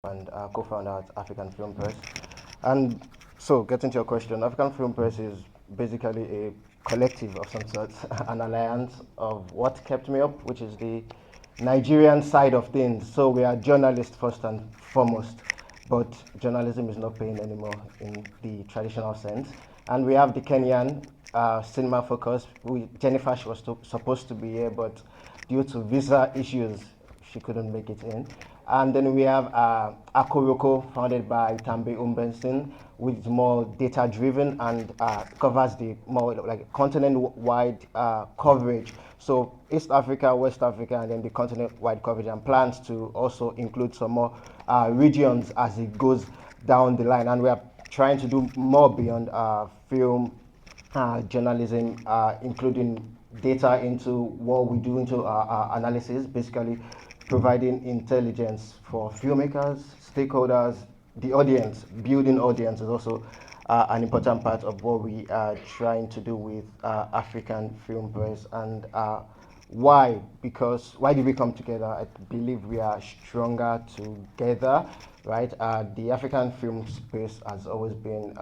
and co-founder at African Film Press. And so, getting to your question, African Film Press is basically a collective of some sort, an alliance of what kept me up, which is the Nigerian side of things. So we are journalists first and foremost, but journalism is not paying anymore in the traditional sense. And we have the Kenyan cinema focus. Jennifer, she was supposed to be here, but due to visa issues, she couldn't make it in. And then we have Akoroko, founded by Tambe Umbenson, which is more data-driven and covers the more like continent-wide coverage. So East Africa, West Africa, and then the continent-wide coverage, and plans to also include some more regions as it goes down the line. And we are trying to do more beyond film journalism, including data into what we do into our analysis, basically providing intelligence for filmmakers, stakeholders, the audience. Building audience is also an important part of what we are trying to do with African Film Press. And why? Because why did we come together? I believe we are stronger together, right? The African film space has always been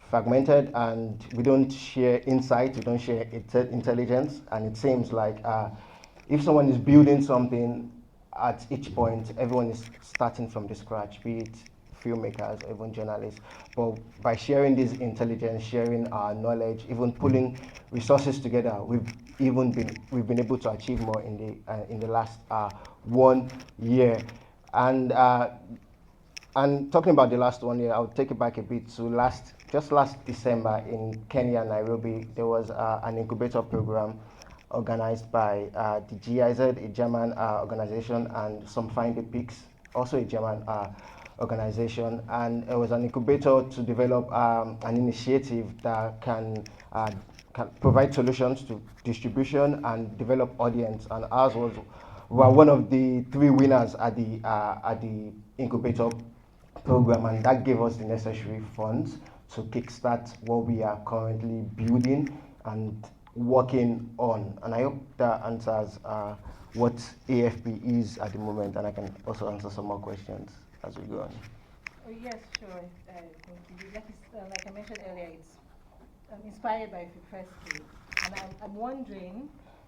fragmented, and we don't share insight, we don't share intelligence, and it seems like if someone is building something at each point, everyone is starting from the scratch, be it filmmakers or even journalists. But by sharing this intelligence, sharing our knowledge, even pulling resources together, we've been able to achieve more in the last 1 year. And talking about the last 1 year, I'll take it back a bit to last December in Kenya, Nairobi. There was an incubator program organized by the GIZ, a German organization, and some Find the Peaks, also a German organization. And it was an incubator to develop an initiative that can provide solutions to distribution and develop audience. And ours was one of the 3 winners at the incubator program, and that gave us the necessary funds to kickstart what we are currently building and working on. And I hope that answers what AFP is at the moment, and I can also answer some more questions as we go on. Oh, yes, sure. Thank you. Like I mentioned earlier, it's inspired by Fipresky, and I'm wondering.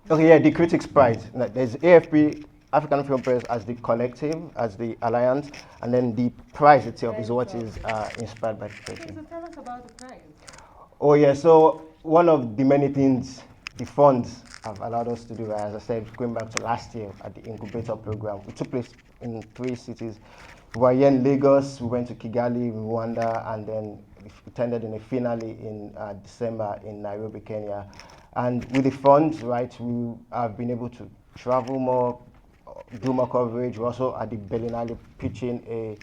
Okay, yeah, the Critics Prize. There's AFP, African Film Press, as the collective, as the alliance, and then the prize itself is what is inspired by Fipresky. Okay, so tell us about the prize. Oh yeah, so one of the many things the funds have allowed us to do, as I said, going back to last year at the incubator program, it took place in 3 cities. We were here in Lagos, we went to Kigali, Rwanda, and then we attended in a finale in December in Nairobi, Kenya. And with the funds, right, we have been able to travel more, do more coverage. We're also at the Berlinale pitching a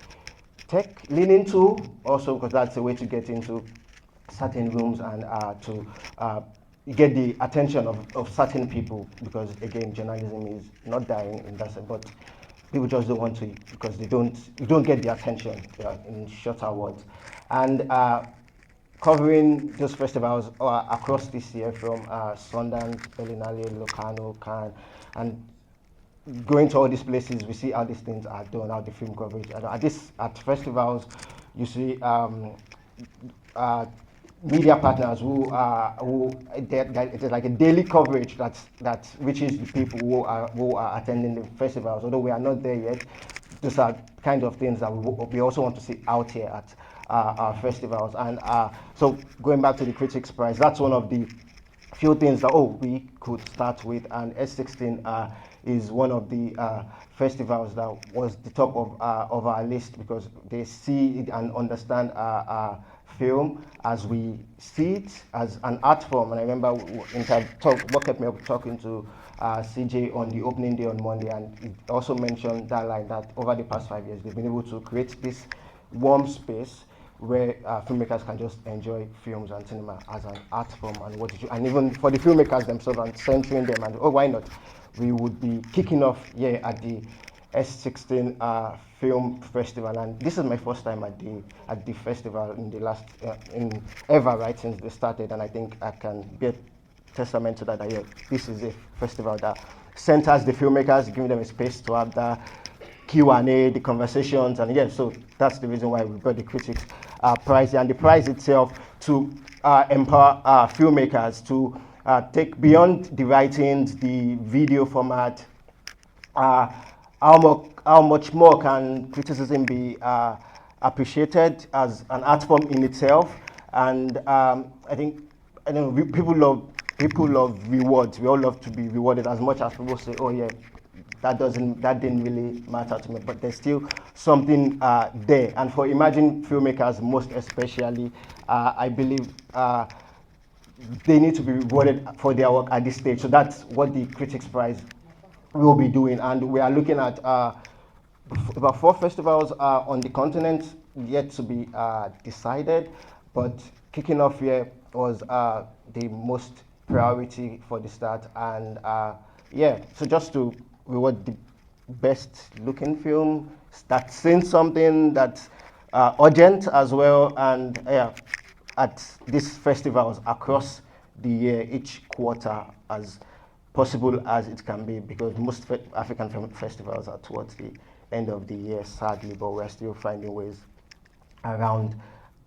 tech leaning tool, also because that's a way to get into certain rooms and to get the attention of certain people, because again, journalism is not dying in that sense, but people just don't want to, because you don't get the attention, in shorter words. And covering those festivals across this year, from Sundance, Berlinale, Locarno, Cannes, and going to all these places, we see how these things are done, how the film coverage. And at festivals, you see media partners who it is like a daily coverage that reaches the people who are attending the festivals. Although we are not there yet, those are kind of things that we also want to see out here at our festivals. And so going back to the Critics Prize, that's one of the few things that we could start with. And S16 is one of the festivals that was the top of our list, because they see it and understand film as we see it, as an art form. And I remember what kept me up talking to CJ on the opening day on Monday, and he also mentioned that line, that over the past 5 years they've been able to create this warm space where filmmakers can just enjoy films and cinema as an art form, and even for the filmmakers themselves, and centering them, and why not? We would be kicking off here at the S16 Film Festival, and this is my first time at the festival in the last ever, right, since they started, and I think I can be a testament to that. This is a festival that centers the filmmakers, giving them a space to have that Q&A, the conversations, and yes, so that's the reason why we got the Critics Prize, and the prize itself to empower filmmakers to take beyond the writings, the video format. How much more can criticism be appreciated as an art form in itself? And I think people love rewards. We all love to be rewarded as much as people say, oh yeah, that didn't really matter to me, but there's still something there. And for emerging filmmakers, most especially, I believe they need to be rewarded for their work at this stage. So that's what the Critics Prize will be doing, and we are looking at about 4 festivals on the continent yet to be decided, but kicking off here was the most priority for the start, and yeah, so just to reward the best looking film that's saying something that's urgent as well, and yeah, at these festivals across the year, each quarter, as possible as it can be, because most African film festivals are towards the end of the year, sadly, but we're still finding ways around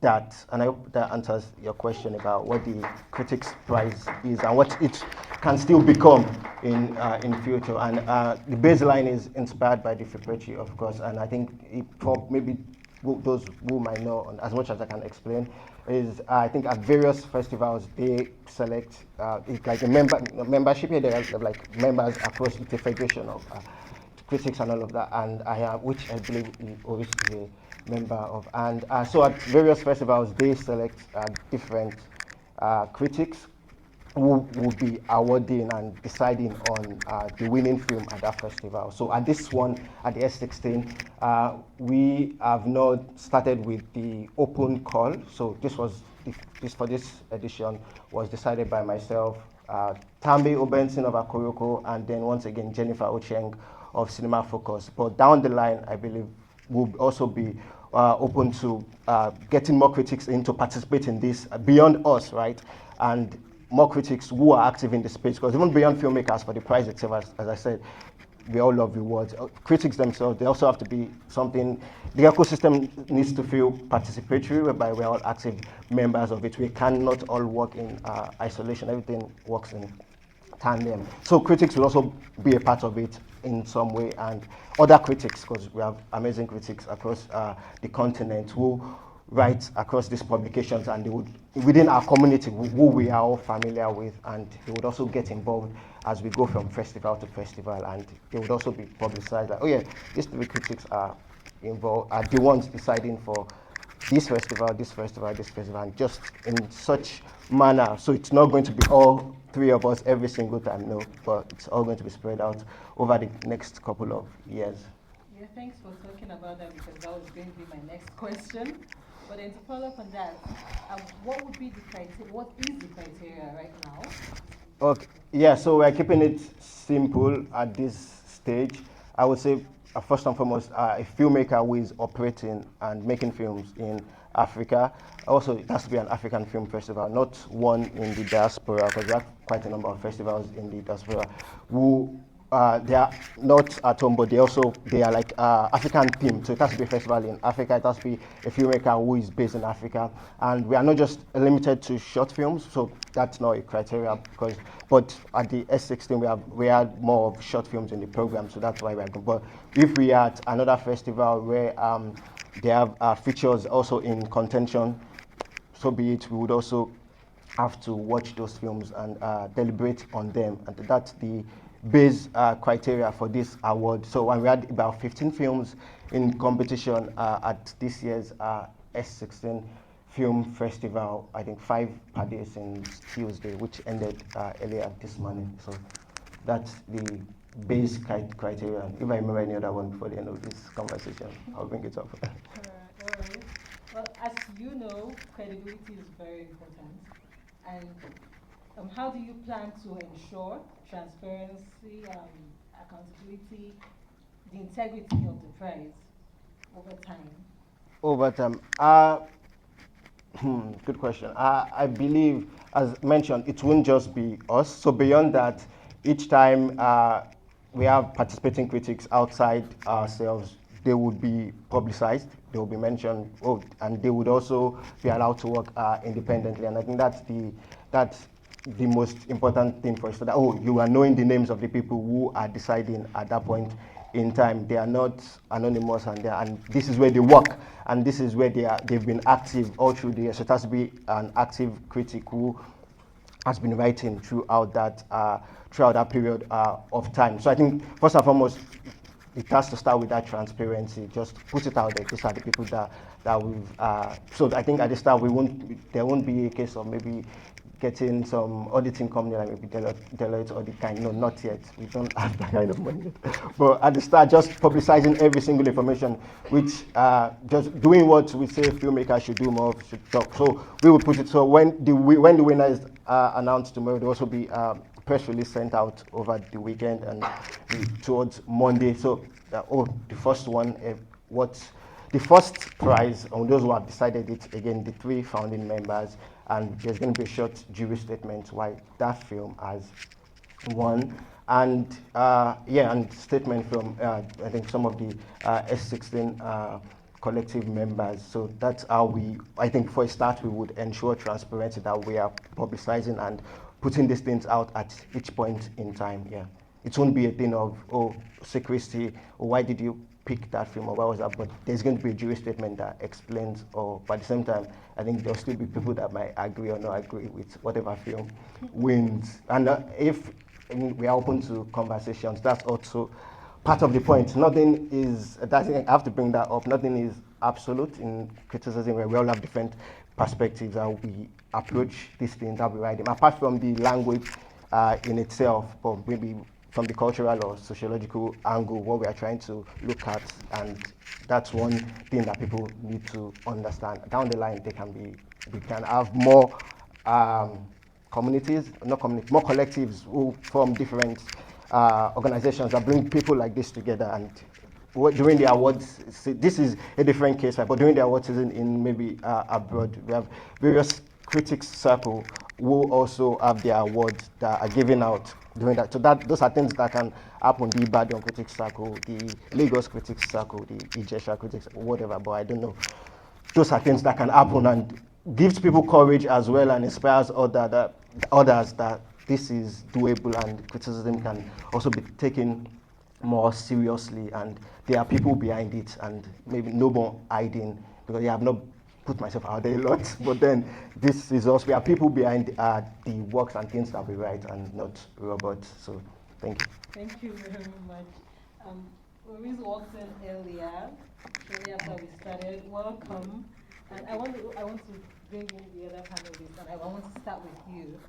that. And I hope that answers your question about what the Critics Prize is and what it can still become in future. And the baseline is inspired by the Fipretri, of course, and I think for maybe those who might know, as much as I can explain, is I think at various festivals they select it's like a membership here. There are like members across the federation of critics and all of that, and I have, which I believe Oris is a member of, and so at various festivals they select different critics who will be awarding and deciding on the winning film at that festival. So at this one, at the S16, we have not started with the open call. So this was for this edition was decided by myself, Tambi Obenson of Akoroko, and then once again Jennifer Ocheng of Cinema Focus. But down the line, I believe will also be open to getting more critics in to participate in this beyond us, right? And more critics who are active in the space, because even beyond filmmakers, for the prize itself, as I said, we all love rewards. Critics themselves, they also have to be something, the ecosystem needs to feel participatory, whereby we're all active members of it. We cannot all work in isolation, everything works in tandem. So critics will also be a part of it in some way, and other critics, because we have amazing critics across the continent who write across these publications, and they would, within our community, who we are all familiar with, and they would also get involved as we go from festival to festival, and they would also be publicized like, oh yeah, these 3 critics are involved, are the ones deciding for this festival, this festival, this festival, and just in such manner. So it's not going to be all 3 of us every single time, no, but it's all going to be spread out over the next couple of years. Yeah, thanks for talking about that, because that was going to be my next question. But then to follow up on that, what would be the criteria? What is the criteria right now? Okay, yeah, so we're keeping it simple at this stage. I would say, first and foremost, a filmmaker who is operating and making films in Africa. Also, it has to be an African film festival, not one in the diaspora, because there are quite a number of festivals in the diaspora who they are not at home, but they are like African themed. So it has to be a festival in Africa. It has to be a filmmaker who is based in Africa, and we are not just limited to short films. So that's not a criteria, but at the S16 we had more of short films in the program. So that's why we are good. But if we are at another festival where they have features also in contention, so be it. We would also have to watch those films and deliberate on them, and that's the base criteria for this award. So when we had about 15 films in competition at this year's S16 Film Festival, I think 5 per day since Tuesday, which ended earlier this morning. So that's the base criteria. If I remember any other one before the end of this conversation, I'll bring it up. Alright. Well, as you know, credibility is very important. And how do you plan to ensure transparency, accountability, the integrity of the prize over time? Over time, good question. I believe, as mentioned, it won't just be us. So beyond that, each time we have participating critics outside ourselves. They would be publicized, they will be mentioned, and they would also be allowed to work independently. And I think that's the most important thing for us. So that, you are knowing the names of the people who are deciding at that point in time. They are not anonymous, and this is where they work, and this is where they've been active all through the years. So it has to be an active critic who has been writing throughout that period of time. So I think first and foremost, it has to start with that transparency. Just put it out there. These are the people that we've. So I think at the start there won't be a case of maybe getting some auditing company like maybe Deloitte or the kind. No, not yet. We don't have that kind of money. But at the start, just publicizing every single information, which just doing what we say filmmakers should do more, should talk. So we will put it. So when the winner is announced tomorrow, there will also be press release sent out over the weekend and towards Monday. So the first one, the first prize on those who have decided it, again, the 3 founding members, and there's going to be a short jury statement why that film has won, and and statement from I think some of the S16 collective members. So that's how I think for a start, we would ensure transparency, that we are publicizing and putting these things out at each point in time. Yeah, it won't be a thing of secrecy, or why did you pick that film, or what was that? But there's going to be a jury statement that explains. But at the same time, I think there'll still be people that might agree or not agree with whatever film wins. And if we are open to conversations, that's also part of the point. Nothing is, I have to bring that up, nothing is absolute in criticism, where we all have different perspectives, how we approach these things, how we write them. Apart from the language in itself, but maybe from the cultural or sociological angle, what we are trying to look at, and that's one thing that people need to understand. Down the line, we can have more communities, not communities, more collectives who form different organizations that bring people like this together. And during the awards, this is a different case, right? But during the awards season in maybe abroad, we have various critics circle who also have their awards that are given out during that. So those are things that can happen. The Ibadan Critics Circle, the Lagos Critics Circle, the Ijesha Critics, whatever. But I don't know. Those are things that can happen, and gives people courage as well, and inspires others that this is doable, and criticism can also be taken more seriously, and there are people behind it, and maybe no more hiding, because I have not put myself out there a lot, but then this is also, we are people behind the works and things that we write, and not robots. So thank you. Thank you very much. Oris walked in earlier, shortly after we started. Welcome. And I want to bring in the other panelists, and I want to start with you.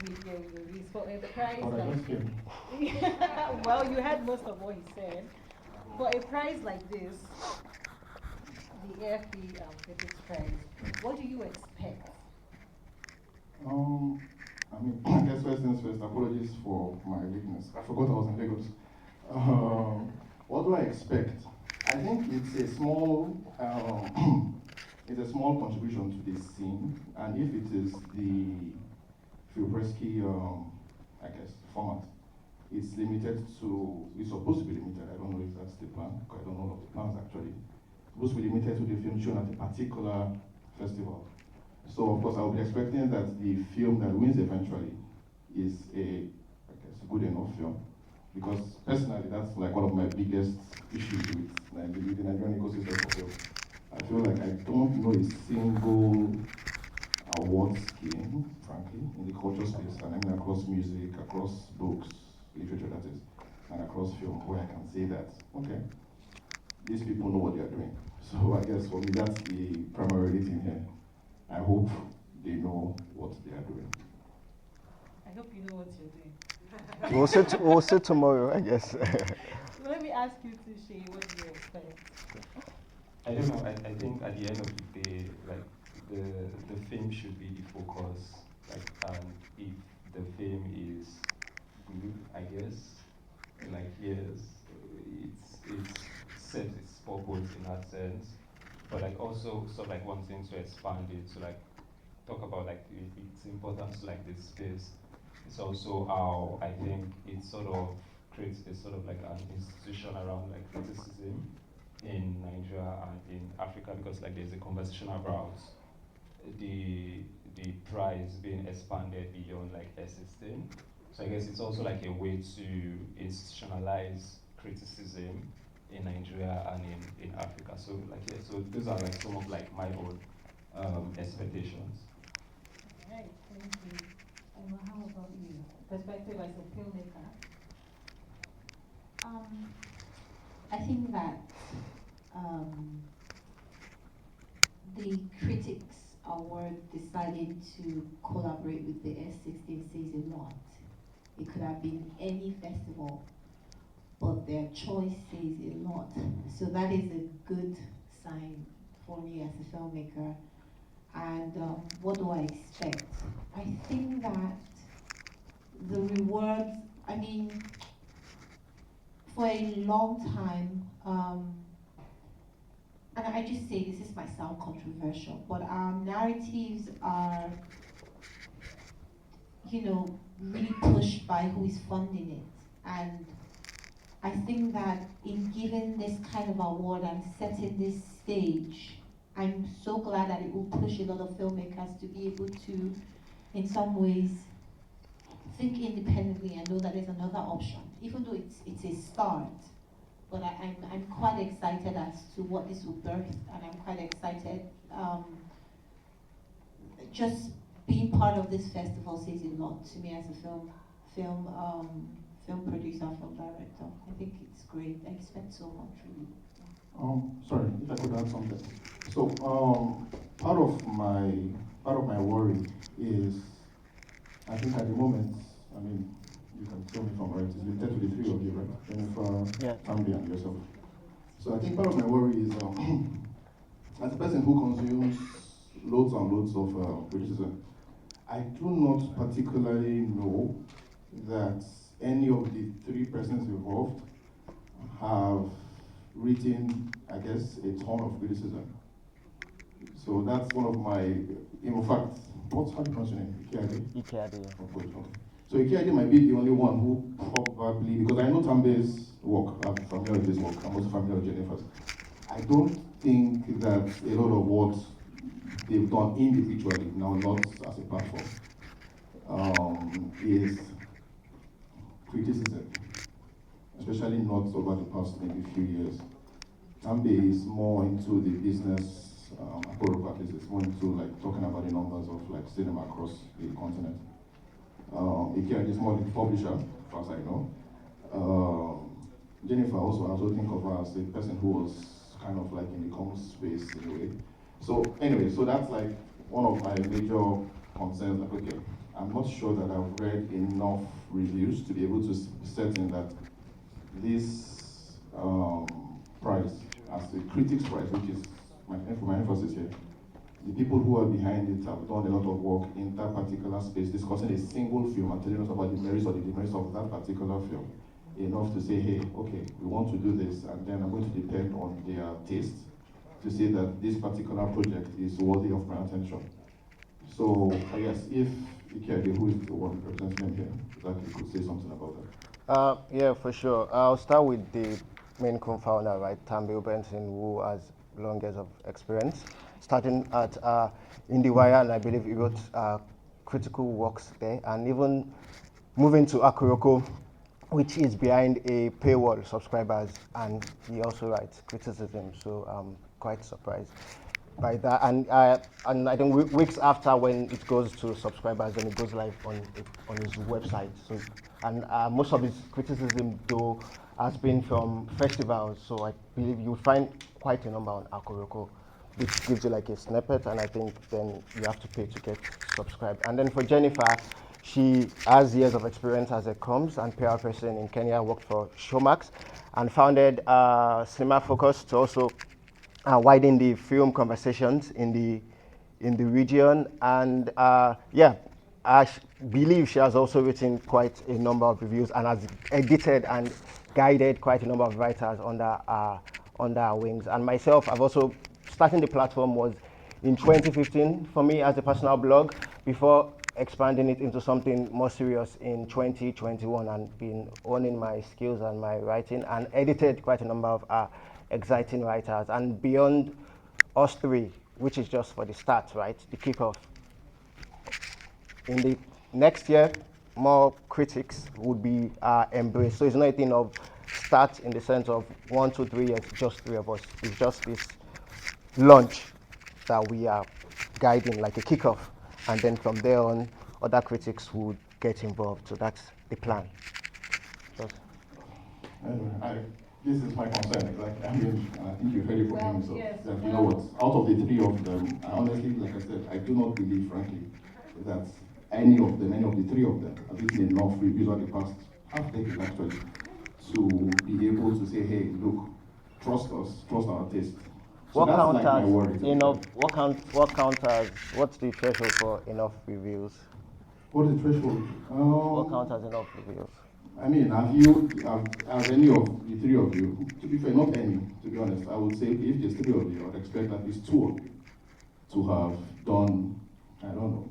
With for a prize. Well, you had most of what he said. For a prize like this, the AFP Critics Prize, what do you expect? I guess first things first, apologies for my lateness. I forgot I was in Lagos. What do I expect? I think it's a small contribution to this scene, and if it is the Filmpresky, I guess, format, it's supposed to be limited. I don't know if that's the plan, because I don't know of the plans actually. It's supposed to be limited to the film shown at a particular festival. So of course I will be expecting that the film that wins eventually is a good enough film, because personally that's like one of my biggest issues with the Nigerian ecosystem for film. I feel like I don't know a single award scheme, frankly, in the culture space, and I mean across music, across books, literature that is, and across film, where I can say that, okay, these people know what they are doing. So I guess for me that's the primary thing here. I hope they know what they are doing. I hope you know what you're doing. We'll see tomorrow, I guess. Let me ask you to Seyi, what do you expect? I don't know. I think at the end of the day, like the film should be the focus. Like, and if the film is good, I guess, like yes, it's serves its purpose in that sense. But like also sort of like wanting to expand it to like talk about like its importance to like this space. It's also how I think it sort of create a sort of like an institution around like criticism in Nigeria and in Africa, because like there's a conversation about the prize being expanded beyond like S16. So I guess it's also like a way to institutionalize criticism in Nigeria and in Africa. So like yeah, so those are like some of like my own expectations. Right, thank you. And how about you? Perspective as a filmmaker? I think that the Critics Award deciding to collaborate with the S16 says a lot. It could have been any festival, but their choice says a lot. So that is a good sign for me as a filmmaker. And what do I expect? I think that the rewards, I mean, for a long time, and I just say this might sound controversial, but our narratives are, you know, really pushed by who is funding it. And I think that in giving this kind of award and setting this stage, I'm so glad that it will push a lot of filmmakers to be able to, in some ways, think independently and know that there's another option, even though it's a start. But I'm quite excited as to what this will birth, and I'm quite excited. Just being part of this festival says a lot to me as a film producer, film director. I think it's great. I expect so much, really. Sorry, if I could add something. So part of my worry is, I think at the moment, I mean, you can tell me if I'm right, it's limited to the three of you, right? Jennifer, Yeah. Tambi, and yourself. So I think part of my worry is, as a person who consumes loads and loads of criticism, I do not particularly know that any of the three persons involved have written, I guess, a ton of criticism. So that's one of my, in fact, how do you pronounce your name? Ikeade? Ikeade. Oh, good, okay. So Ikeade might be the only one who probably, because I know Tambe's work, I'm familiar with his work, I'm also familiar with Jennifer's. I don't think that a lot of what they've done individually, now not as a platform, is criticism, especially not over the past maybe few years. Tambe is more into the business, at least it's more into like talking about the numbers of like cinema across the continent. Ikeade is more the publisher, as far as I know. Jennifer also, I also think of her as a person who was kind of like in the common space in a way. So anyway, so that's like one of my major concerns, like okay, I'm not sure that I've read enough reviews to be able to be certain that this prize, as the Critics Prize, which is my emphasis here, the people who are behind it have done a lot of work in that particular space, discussing a single film and telling us about the merits or the demerits of that particular film, enough to say, hey, okay, we want to do this, and then I'm going to depend on their taste to say that this particular project is worthy of my attention. So I guess if Ikeade, who is the one representing him here, that you could say something about that. Yeah, for sure. I'll start with the main co-founder, right, Tambi Benson, who has long years of experience, starting at IndieWire, and I believe he wrote critical works there, and even moving to Akuroko, which is behind a paywall subscribers, and he also writes criticism, so I'm quite surprised by that. And I think weeks after, when it goes to subscribers, then it goes live on his website. So, and most of his criticism though has been from festivals, so I believe you'll find quite a number on Akuroko, which gives you like a snippet, and I think then you have to pay to get subscribed. And then for Jennifer, she has years of experience as a comms and PR person in Kenya, worked for Showmax, and founded Cinema Focus to also widen the film conversations in the region. And yeah, I believe she has also written quite a number of reviews and has edited and guided quite a number of writers under our wings. And myself, I've also, starting the platform was in 2015 for me as a personal blog, before expanding it into something more serious in 2021 and been honing my skills and my writing and edited quite a number of exciting writers. And beyond us three, which is just for the start, right, the kickoff, in the next year, more critics would be embraced. So it's not a thing of start in the sense of 1, 2, 3 years, just three of us. It's just this launch that we are guiding, like a kickoff. And then from there on, other critics would get involved. So that's the plan. Just. This is my concern. Like, I mean, I think you've heard it from him. So, yes, that, you know what? Out of the three of them, I honestly, like I said, I do not believe, frankly, that any of the three of them, have written enough reviews on the past half decade actually, to be able to say, hey, look, trust us, trust our taste. So What counts like as enough? What counts as? What's the threshold for enough reviews? What is the threshold? What counts as enough reviews? I mean, have any of the three of you, to be fair, not any, to be honest, I would say if there's three of you, I would expect at least two of you to have done, I don't know,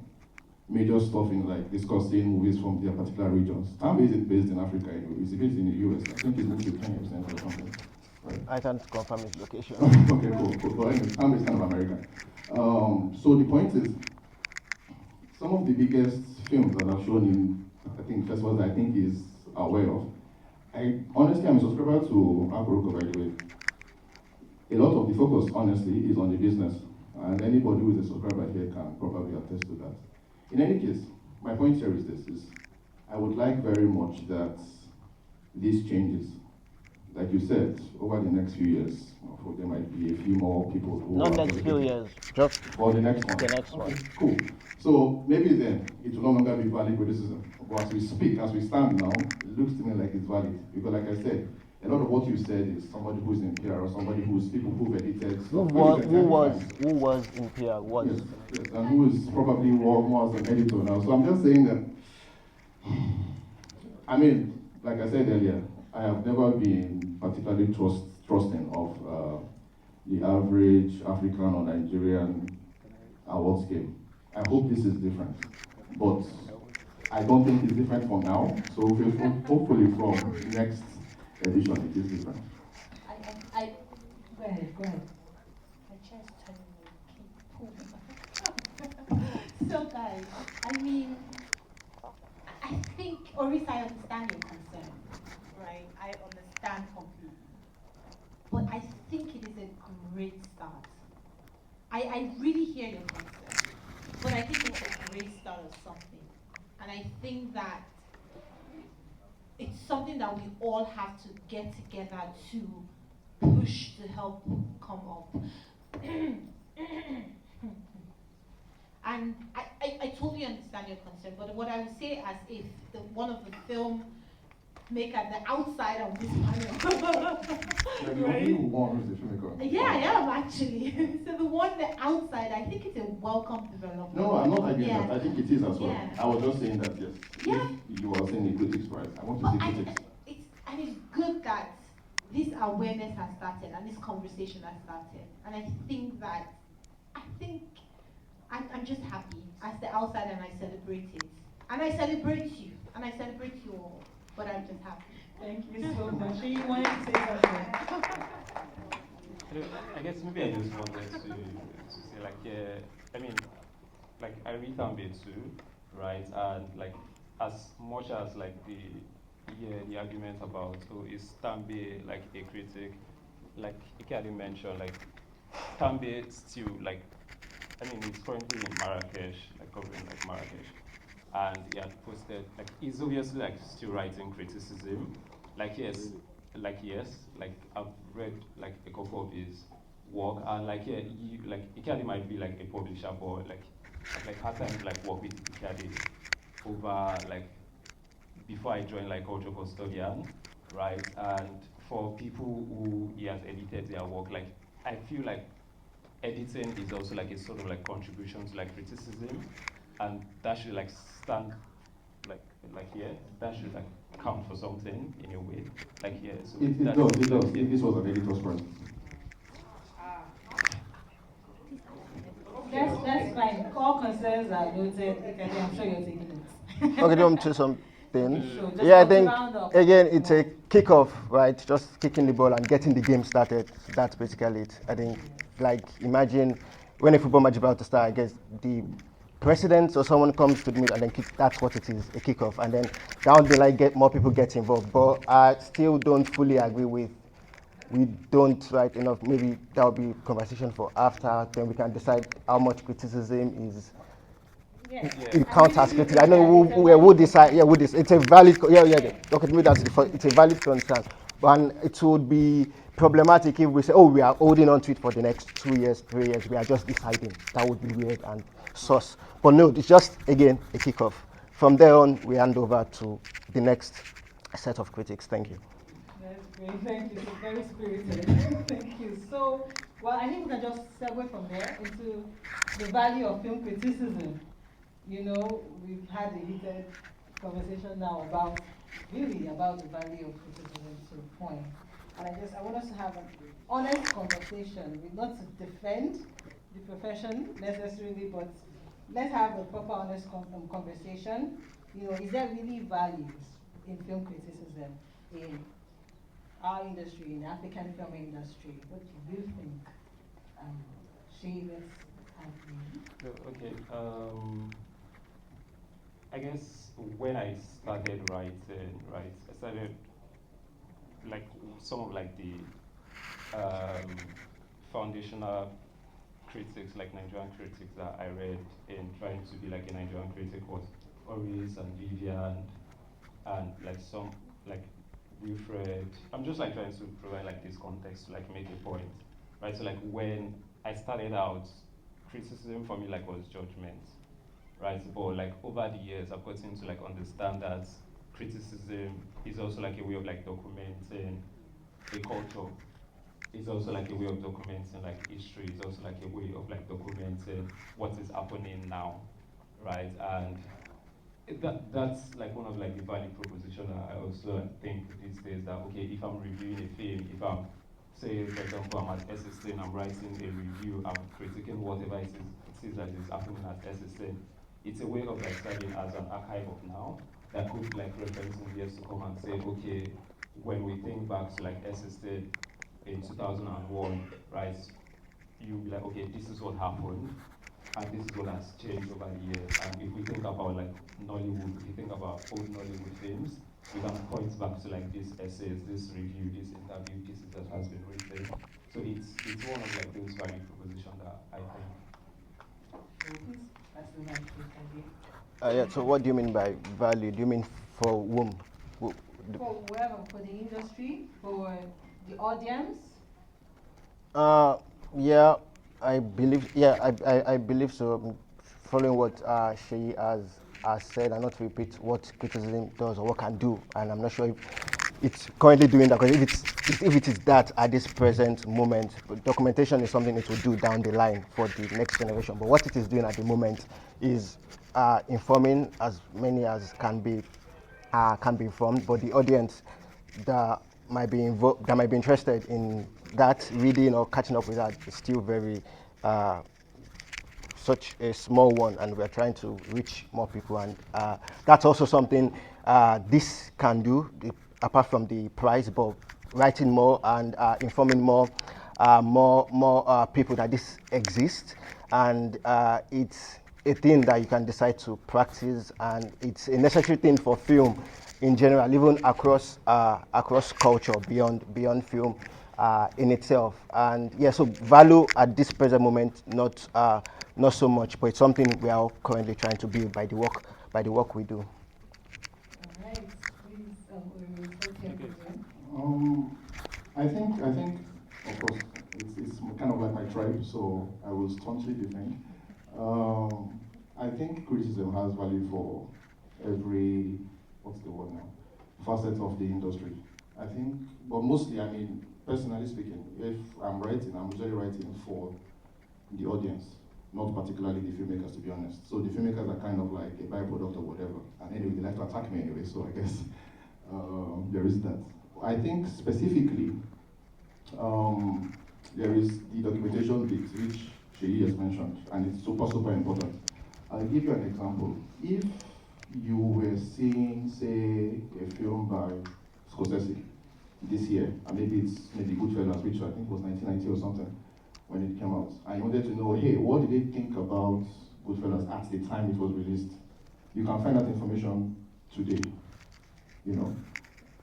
major stuff in like discussing movies from their particular regions. Tambe isn't based in Africa anyway, it's based in the US. I think it's moved to 20% or something. Right? I can't confirm his location. Okay, cool. But anyway, Tambe is kind of American. So the point is, some of the biggest films that I've shown in, I think, festivals I think is aware of. Honestly, I'm a subscriber to Afrocritik, by the way. A lot of the focus, honestly, is on the business. And anybody who is a subscriber here can probably attest to that. In any case, my point here is this, I would like very much that this changes. Like you said, over the next few years, there might be a few more people who Not next few years, just for the next one. The next one. Okay, cool. So maybe then it will no longer be valid criticism. But as we speak, as we stand now, it looks to me like it's valid. Because like I said, a lot of what you said is somebody who's in PR or somebody who's people who've edited. Who was in PR? Yes, and who is probably more as an editor now. So I'm just saying that, I mean, like I said earlier, I have never been particularly trusting of the average African or Nigerian awards game. I hope this is different, but I don't think it's different from now. So hopefully from next edition it is different. Go ahead. My chair's turning keep pulling. So guys, I mean, I think, Oris, I understand your concern, right? I understand completely. But I think it is a great start. I really hear your concern, but I think it's a great start of something. And I think that it's something that we all have to get together to push to help come up. And I totally understand your concern, but what I would say as if one of the film maker, the outside of this panel. Right? Yeah, I am actually. So the one, the outside, I think it's a welcome development. No, I'm not arguing that. I think it is as well. Yeah. I was just saying that, yes. Yeah. If you are saying the Critics Prize, I want to see critics. It's good that this awareness has started and this conversation has started. And I think I'm just happy as the outsider, and I celebrate it. And I celebrate you. And I celebrate you all. But I'm just happy. Thank you so much. You wanted to say something? I guess maybe I just wanted to say, like, I mean, like, I read Tambe too, right? And like, as much as like the argument about, oh, is Tambe like a critic? Like Ikeade mentioned, like Tambe still, like, I mean, it's currently in Marrakesh, like covering like Marrakesh, and he had posted, like, he's obviously like still writing criticism. Like I've read like a couple of his work, and like Ikeade might be like a publisher, but like had time like work with Ikeade over like before I joined like Culture Custodian, right? And for people who he has edited their work, like I feel like editing is also like a sort of like contribution to like criticism, and that should like stand like here, that should like count for something in a way, like here. So it does. This was an editor's prize. That's fine. fine. All concerns are noted. Ikeade, I'm sure you're taking notes. Okay, do you want me to say something? Sure, just Yeah, I to think, round up. again, it's a kickoff, right? Just kicking the ball and getting the game started. That's basically it. I think, like, imagine when a football match is about to start, I guess the president or someone comes to the meet and then that's what it is, a kickoff. And then down the line, get more people get involved. But I still don't fully agree with we don't write enough. Maybe that will be conversation for after. Then we can decide how much criticism is Yeah. it I counts really as do criticism. I think know that it's a who valid decide. Yeah, concern. who this? It's a valid. Yeah, yeah. Yeah. Okay, maybe that's it's a valid concern. But it would be problematic if we say, oh, we are holding on to it for the next 2 years, 3 years. We are just deciding. That would be weird and sus. But no, it's just again a kickoff. From there on, we hand over to the next set of critics. Thank you. That's great. Thank you. So very spirited. Thank you. So, well, I think we can just segue from there into the value of film criticism. You know, we've had a heated conversation now about about the value of criticism to a point. And I want us to have an honest conversation, not to defend the profession necessarily, but let's have a proper honest conversation. You know, is there really values in film criticism in our industry, in the African film industry? What do you think? Seyi, let's have you. Okay. I guess when I started writing, right, I started like some of like the foundational critics, like Nigerian critics that I read in trying to be like a Nigerian critic was Oris and Vivian and like some like Wilfred. I'm just like trying to provide like this context to like make a point, right? So like when I started out, criticism for me like was judgment, right? But like over the years, I've gotten to like understand that criticism is also like a way of like documenting a culture. It's also like a way of documenting like history. It's also like a way of like documenting what is happening now, right? And that's like one of like the value proposition that I also think these days that okay, if I'm reviewing a film, if I'm say for example I'm at S16, I'm writing a review, I'm critiquing whatever it is that is happening at S16. It's a way of like serving as an archive of now that could like reference in years to come and say, okay, when we think back to like S16 in 2001, right? You'll be like, okay, this is what happened, and this is what has changed over the years. And if we think about like Nollywood, if we think about old Nollywood films, we can point back to like these essays, this review, this interview pieces that has been written. So it's one of like those value proposition that I think. That's the right idea. Yeah. So what do you mean by value? Do you mean for whom? For whoever, for the industry, for the audience. Yeah, I believe. Yeah, I believe so. Following what Seyi has said, and not to repeat what criticism does or what can do, and I'm not sure if it's currently doing that. Because if it is that at this present moment, documentation is something it will do down the line for the next generation. But what it is doing at the moment is informing as many as can be informed, but the audience that might be interested in that reading or catching up with that is still very such a small one, and we're trying to reach more people, and that's also something this can do apart from the prize, but writing more and informing more people that this exists, and it's a thing that you can decide to practice, and it's a necessary thing for film in general, even across culture beyond film in itself. And yeah, so value at this present moment not so much, but it's something we are currently trying to build by the work we do. All right, please, I think, of course, it's kind of like my tribe, so I will staunchly defend. I think criticism has value for every, what's the word now, facet of the industry. I think, but mostly, I mean, personally speaking, if I'm writing, I'm usually writing for the audience, not particularly the filmmakers, to be honest. So the filmmakers are kind of like a byproduct or whatever. And anyway, they like to attack me anyway, so I guess there is that. I think specifically, there is the documentation bit, which Seyi has mentioned, and it's super, super important. I'll give you an example. If you were seeing, say, a film by Scorsese this year, and maybe Goodfellas, which I think was 1990 or something when it came out, and you wanted to know, hey, what did they think about Goodfellas at the time it was released? You can find that information today. You know,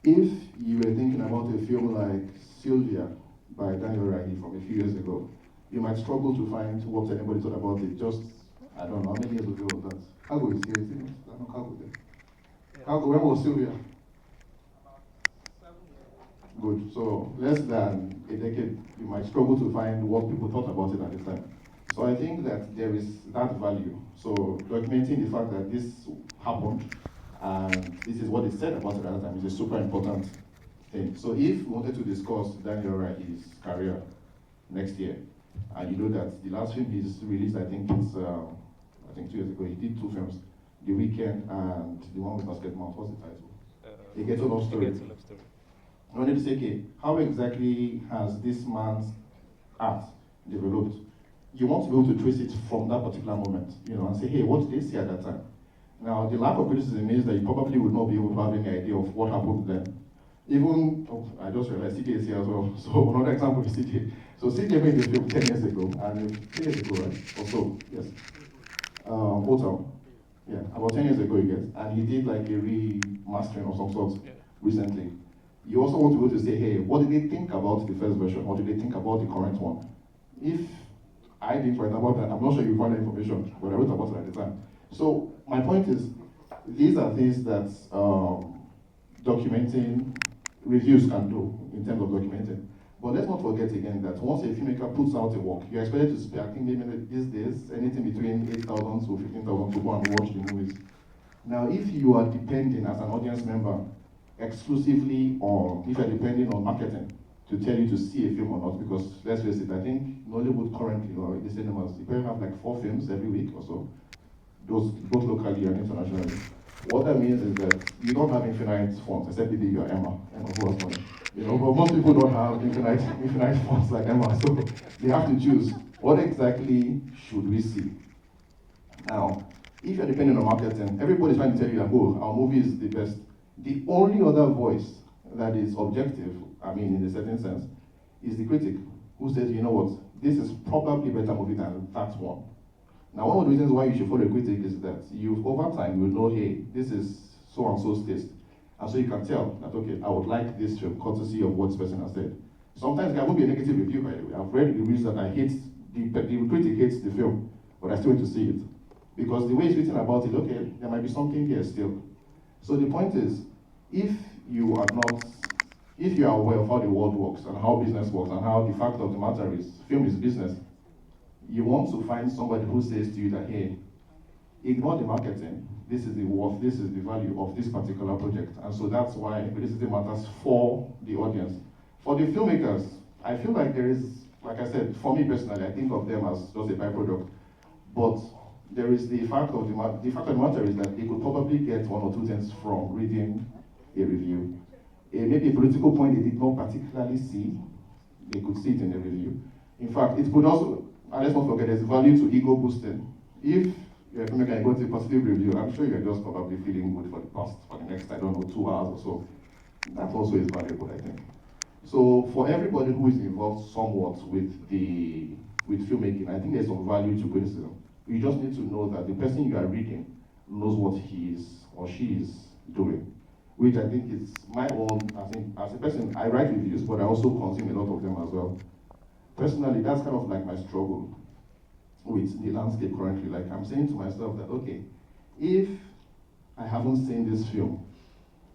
if you were thinking about a film like Sylvia by Daniel Oriade from a few years ago, you might struggle to find what anybody thought about it. Just, I don't know, how many years ago was that? Cargo is here, isn't it? I don't know Cargo there. Cargo, when was Sylvia? Good. So less than a decade, you might struggle to find what people thought about it at the time. So I think that there is that value. So documenting the fact that this happened and this is what is said about it at the time is a super important thing. So if we wanted to discuss Daniel Oriade's career next year, and you know that the last film he's released, I think it's 2 years ago, he did 2 films, The Weekend and the one with Basket Mount. What's the title? A Ghetto Love Story. I wanted to say, okay, how exactly has this man's art developed? You want to be able to trace it from that particular moment, you know, and say, hey, what did they see at that time? Now, the lack of criticism means that you probably would not be able to have any idea of what happened then. Even, I just realized CJ is here as well. So another example is CJ. So CJ made the film 10 years ago, and 10 years ago, right? Or so, yes. Hotel. Yeah, about 10 years ago, you get. And he did like a remastering of some sort recently. You also want to be able to say, hey, what did they think about the first version? What did they think about the current one? If I didn't write about that, I'm not sure you find that information, but I wrote about it at the time. So my point is, these are things that documenting reviews can do in terms of documenting. But let's not forget again that once a filmmaker puts out a work, you're expected to spend, I think maybe these days, anything between 8,000 to 15,000 to go and watch the movies. Now, if you are depending as an audience member exclusively on, if you're depending on marketing to tell you to see a film or not, because let's face it, I think Nollywood currently, or the cinemas, you probably have like 4 films every week or so, those both locally and internationally. What that means is that you don't have infinite funds, except maybe you're Emma who has money. You know, but most people don't have infinite funds like Emma, so they have to choose. What exactly should we see? Now, if you're depending on marketing, everybody's trying to tell you that, oh, our movie is the best. The only other voice that is objective, I mean, in a certain sense, is the critic, who says, you know what, this is probably a better movie than that one. Now, one of the reasons why you should follow a critic is that over time, you know, hey, this is so-and-so's taste. And so you can tell that, okay, I would like this film, courtesy of what this person has said. Sometimes there won't be a negative review, by the way. I've read reviews that the critic hates the film, but I still want to see it. Because the way it's written about it, okay, there might be something here still. So the point is, if you are aware of how the world works and how business works and how the fact of the matter is, film is business, you want to find somebody who says to you that, hey, ignore the marketing, this is the worth, this is the value of this particular project. And so that's why criticity matters for the audience. For the filmmakers, I feel like there is, like I said, for me personally, I think of them as just a byproduct. But there is the fact of the matter is that they could probably get 1 or 2 things from reading a review. Maybe a political point they did not particularly see, they could see it in the review. In fact, it could also, and let's not forget, there's value to ego boosting. If you're a filmmaker and you go to a positive review, I'm sure you're just probably feeling good for the next, I don't know, 2 hours or so. That also is valuable, I think. So for everybody who is involved somewhat with filmmaking, I think there's some value to criticism. You just need to know that the person you are reading knows what he is or she is doing, which I think is my own, I think, as a person, I write reviews, but I also consume a lot of them as well. Personally, that's kind of like my struggle with the landscape currently. Like, I'm saying to myself that, okay, if I haven't seen this film,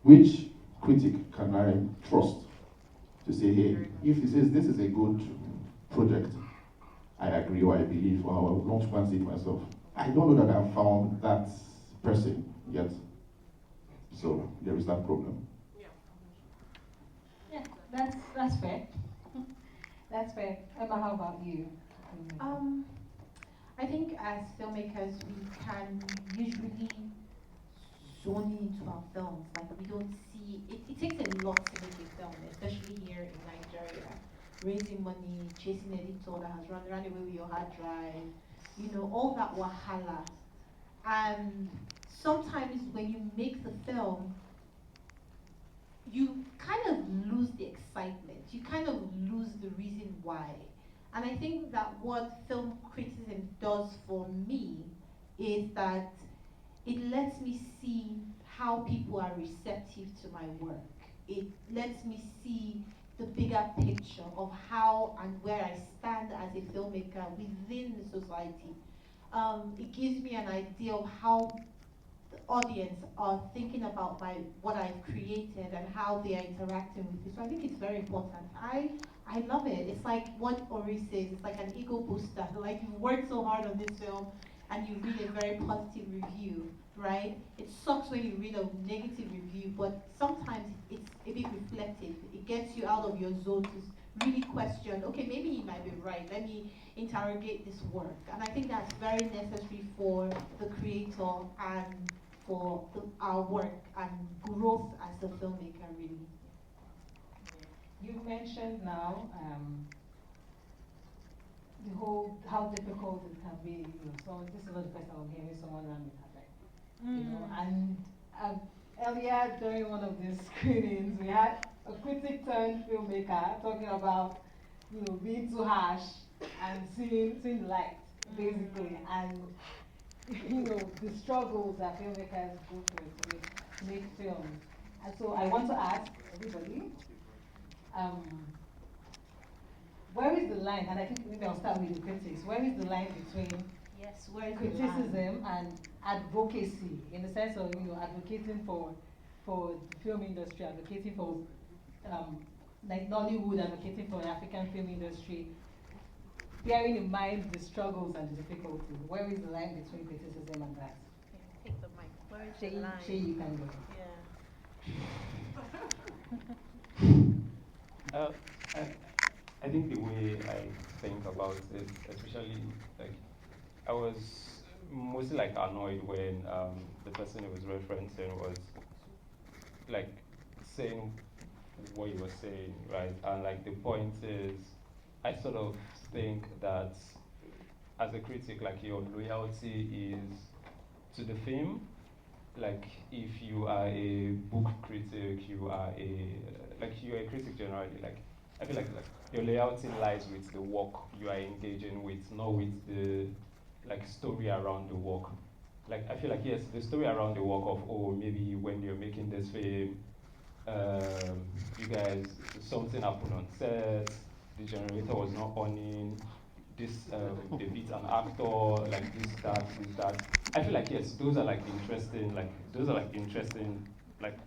which critic can I trust to say, hey, if he says this is a good project, I agree or I believe, or I will not fancy it myself. I don't know that I've found that person yet. So there is that problem. Yeah, that's fair. That's fair. Emma, how about you? I think as filmmakers, we can usually zone into our films. Like, we don't see, it takes a lot to make a film, especially here in Nigeria. raising money, chasing editor that has run away with your hard drive, you know, all that wahala. And sometimes when you make the film, you kind of lose the excitement. You kind of lose the reason why. And I think that what film criticism does for me is that it lets me see how people are receptive to my work. It lets me see the bigger picture of how and where I stand as a filmmaker within the society. It gives me an idea of how the audience are thinking about what I've created and how they are interacting with it. So I think it's very important. I love it. It's like what Oris says, it's like an ego booster. Like you worked so hard on this film and you read a very positive review, right? It sucks when you read a negative review, but sometimes it's a bit reflective. It gets you out of your zone to really question, okay, maybe he might be right. Let me interrogate this work. And I think that's very necessary for the creator and for our work and growth as a filmmaker, really. You mentioned now the whole how difficult it can be. You know, so this is not the first time I'm hearing someone run with her back. You know, and earlier during one of these screenings, we had a critic turned filmmaker talking about, you know, being too harsh and seeing the light, basically, and you know the struggles that filmmakers go through to make films. And so I want to ask everybody, where is the line? And I think maybe I'll start with the critics. Where is the line between criticism and advocacy, in the sense of, you know, advocating for the film industry, advocating for like Nollywood, advocating for the African film industry, bearing in mind the struggles and the difficulties? Where is the line between criticism and that? Yeah, take the mic. Where is the line? Seyi, you can go. Yeah. I think the way I think about it, especially like I was mostly like annoyed when the person he was referencing was like saying what he was saying, right? And like the point is, I sort of think that as a critic, like your loyalty is to the film. Like if you are a book critic, you're a critic generally. Like I feel like your loyalty lies with the work you are engaging with, not with the like story around the work. Like I feel like yes, the story around the work of, oh, maybe when you're making this film, you guys, something happened on set, the generator was not on, this they beat an actor, like this, that. I feel like yes, those are like interesting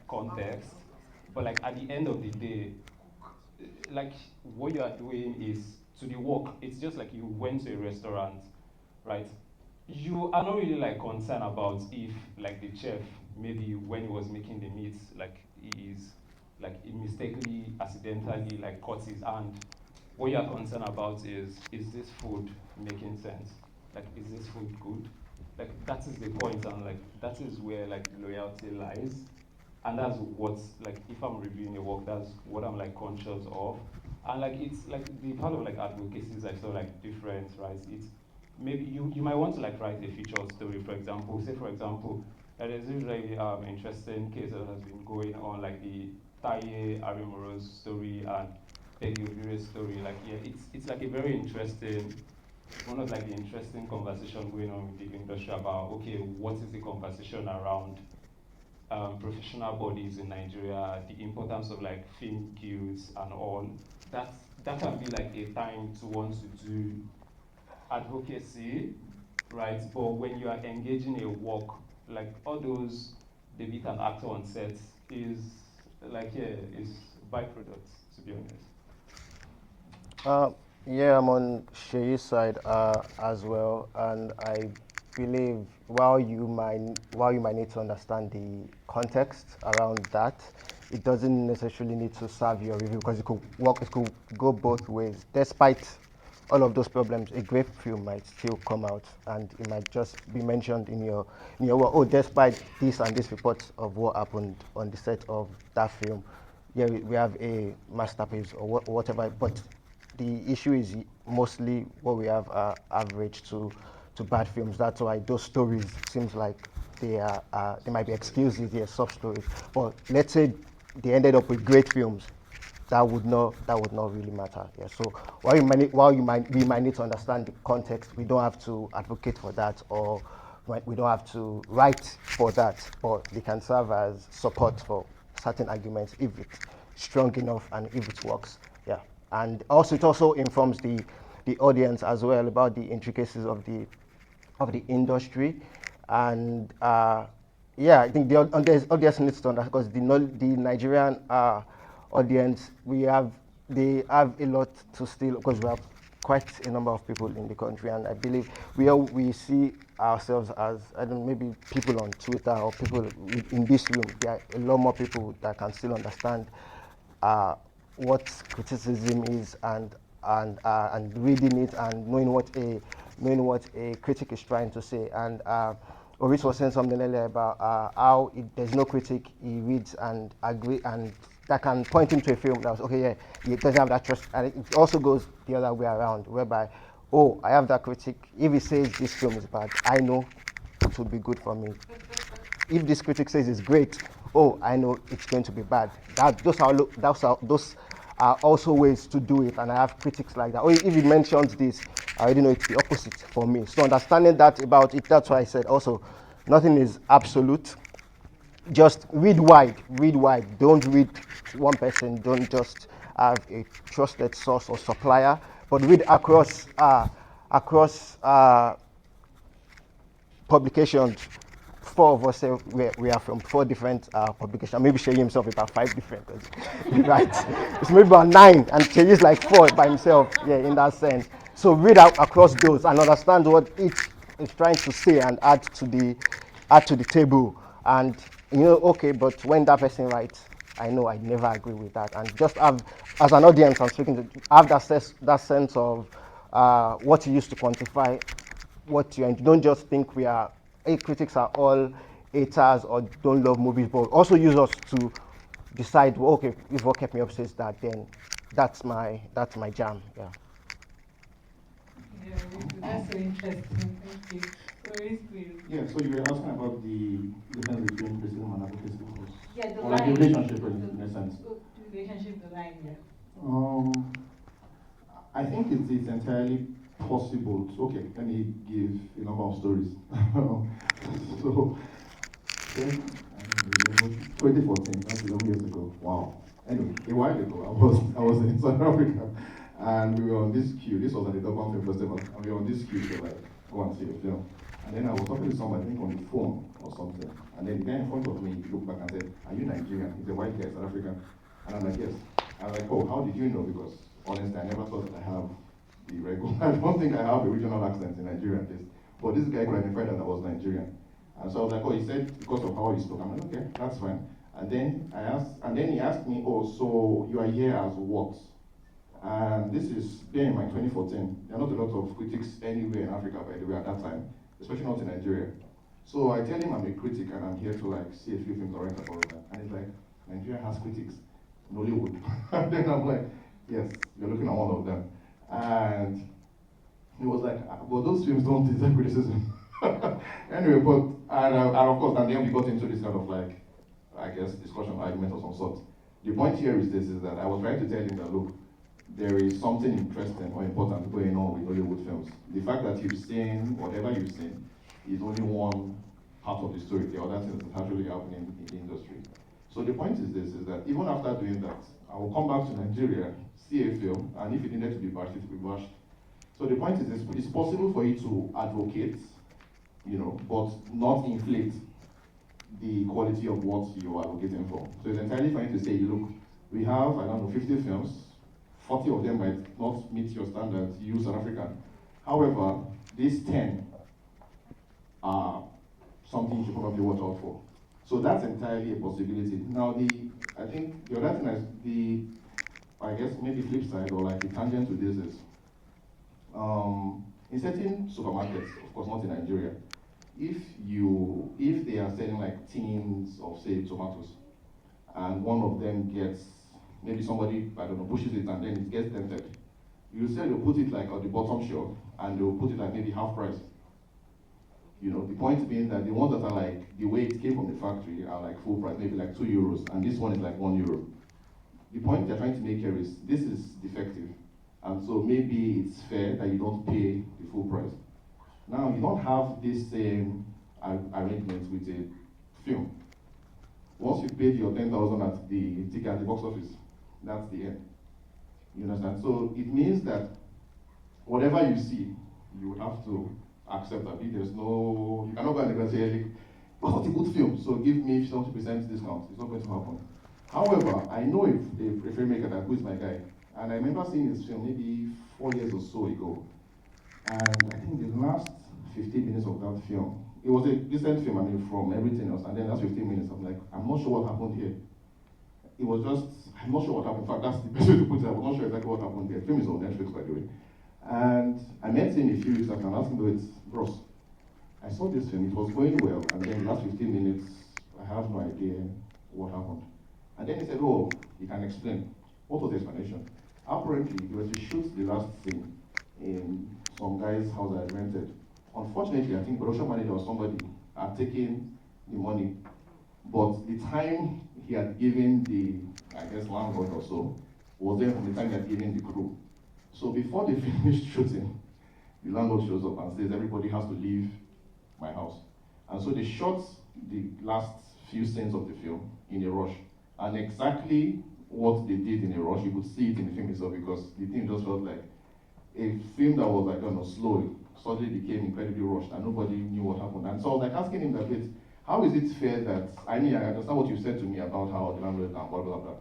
context. But like at the end of the day, like what you are doing is to the work. It's just like you went to a restaurant, right? You are not really like concerned about if like the chef, maybe when he was making the meat, like he mistakenly, accidentally like cut his hand. What you are concerned about is this food making sense? Like, is this food good? Like, that is the point, and like that is where like loyalty lies. And that's what, like, if I'm reviewing a work, that's what I'm like conscious of. And like it's like the part of like advocacy is like so like different, right? It's maybe you might want to like write a feature story, for example. Say for example, there's this very interesting case that has been going on, like the Taye Arimoro's story and Peggy Obire's story. Like yeah, it's like a very interesting, one of like the interesting conversation going on with the industry about, okay, what is the conversation around professional bodies in Nigeria, the importance of like film guilds and all. That can be like a time to want to do advocacy, right? But when you are engaging a work, like all those they beat an actor on set is like is byproducts, to be honest. Yeah, I'm on Seyi's side as well, and I believe while you might need to understand the context around that, it doesn't necessarily need to serve your review, because it could go both ways. Despite all of those problems, a great film might still come out, and it might just be mentioned in your work. Oh, despite this and this report of what happened on the set of that film, yeah, we have a masterpiece or whatever. But the issue is mostly what we have average to bad films. That's why those stories seems like they might be excuses, they're sub stories. But let's say they ended up with great films, that would not really matter. Yeah. So we might need to understand the context, we don't have to advocate for that, or we don't have to write for that, but they can serve as support for certain arguments if it's strong enough and if it works. Yeah. And also it also informs the audience as well about the intricacies of the industry. And yeah, I think the audience needs to understand, because the Nigerian audience, they have a lot to still, because we have quite a number of people in the country, and I believe we see ourselves as, I don't know, maybe people on Twitter or people in this room. There are a lot more people that can still understand what criticism is, and reading it and knowing what a critic is trying to say. And Oris was saying something earlier about how there's no critic he reads and agree, and that can point him to a film that was okay. Yeah, he doesn't have that trust, and it also goes the other way around, whereby, oh, I have that critic. If he says this film is bad, I know it would be good for me. If this critic says it's great, oh, I know it's going to be bad. Those are also ways to do it, and I have critics like that. Or if he mentions this, I already know it's the opposite for me. So understanding that about it, that's why I said also, nothing is absolute. Just read wide. Don't read one person. Don't just have a trusted source or supplier, but read across publications. Four of us say we are from 4 different publications. Maybe Seyi himself about 5 different. Right? It's maybe about 9, and Seyi is like 4 by himself. Yeah, in that sense. So read out across those and understand what each is trying to say and add to the table. And okay, but when that person writes, I know I never agree with that. And just have, as an audience, I'm speaking to, have that sense of what you used to quantify what you, and don't just think critics are all haters or don't love movies, but also use us to decide, well, okay, if what kept me up says that, then that's my jam. Yeah. Yeah, that's so interesting. Thank you. Oris, please. Yeah, so you were asking about the difference between criticism and advocacy, of course. Yeah, the or line. like the relationship in a sense. The relationship, the line, yeah. I think it's entirely possible. Okay, let me give a number of stories. So, 2014, that's 11 years ago. Wow. Anyway, a while ago, I was in South Africa, and we were on this queue. This was at the Durban Film Festival, and we were on this queue to like go and see the film. And then I was talking to somebody, I think on the phone or something, and then the guy in front of me looked back and said, "Are you Nigerian?" He's a white guy, South African. And I'm like, "Yes." I was like, "Oh, how did you know?" Because honestly, I never thought that I have the regular. I don't think I have a regional accent in Nigeria, at least. But this guy could identify that I was Nigerian. And so I was like, "Oh," he said, "because of how he spoke." I'm like, "Okay, that's fine." And then he asked me, "Oh, so you are here as what?" And this is then in my 2014. There are not a lot of critics anywhere in Africa, by the way, at that time, especially not in Nigeria. So I tell him I'm a critic and I'm here to like see a few films or write about that. And he's like, "Nigeria has critics in Hollywood." And then I'm like, "Yes, you're looking at one of them." And he was like, "But those films don't deserve criticism." Anyway, and of course, and then we got into this kind of like, I guess, discussion, argument of some sort. The point here is this, is that I was trying to tell him that, look, there is something interesting or important going on with Hollywood films. The fact that you've seen whatever you've seen is only one part of the story. There are other things that actually happening in the industry. So the point is this, is that even after doing that, I will come back to Nigeria, see a film, and if it needed to be bashed, it will be bashed. So the point is this, it's possible for you to advocate, but not inflate the quality of what you are advocating for. So it's entirely fine to say, look, we have, 50 films, 40 of them might not meet your standards, you South African. However, these 10 are something you should probably watch out for. So that's entirely a possibility. Now, I think the other thing is I guess maybe flip side or like a tangent to this is, in certain supermarkets, of course not in Nigeria, if they are selling like tins of, say, tomatoes, and one of them gets, maybe somebody, I don't know, pushes it and then it gets dented, You say they'll put it like on the bottom shelf, and they'll put it like maybe half price. You know, the point being that the ones that are like, the way it came from the factory are like full price, maybe like €2, and this one is like €1. The point they're trying to make here is, this is defective, and so maybe it's fair that you don't pay the full price. Now, you don't have this same arrangement with a film. Once you paid your 10,000 at the ticket at the box office, that's the end. You understand? So it means that whatever you see, you would have to accept that. There's no, you cannot go and say, "Well, it's a good film, so give me 70% discount." It's not going to happen. However, I know a filmmaker that who is my guy, and I remember seeing his film maybe 4 years or so ago. And I think the last 15 minutes of that film, it was a decent film, I mean, from everything else, and then last 15 minutes, I'm like, I'm not sure what happened here. It was just, I'm not sure what happened. In fact, that's the best way to put it. I'm not sure exactly what happened there. The film is on Netflix, by the way. And I met him a few weeks after, and asked him, "Bros, I saw this film, it was going well, and then the last 15 minutes, I have no idea what happened." And then he said, "Oh, you can explain." What was the explanation? Apparently, they were to shoot the last scene in some guy's house that I rented. Unfortunately, I think production manager or somebody had taken the money, but the time he had given the, I guess, landlord or so, was there from the time he had given the crew. So before they finished shooting, the landlord shows up and says, "Everybody has to leave my house." And so they shot the last few scenes of the film in a rush. And exactly what they did in a rush, you could see it in the film itself, because the thing just felt like a film that was, like, I don't know, slow, suddenly became incredibly rushed, and nobody knew what happened. And so I was like asking him that, "Wait, how is it fair that, I mean, I understand what you said to me about how the landlord and blah, blah, blah,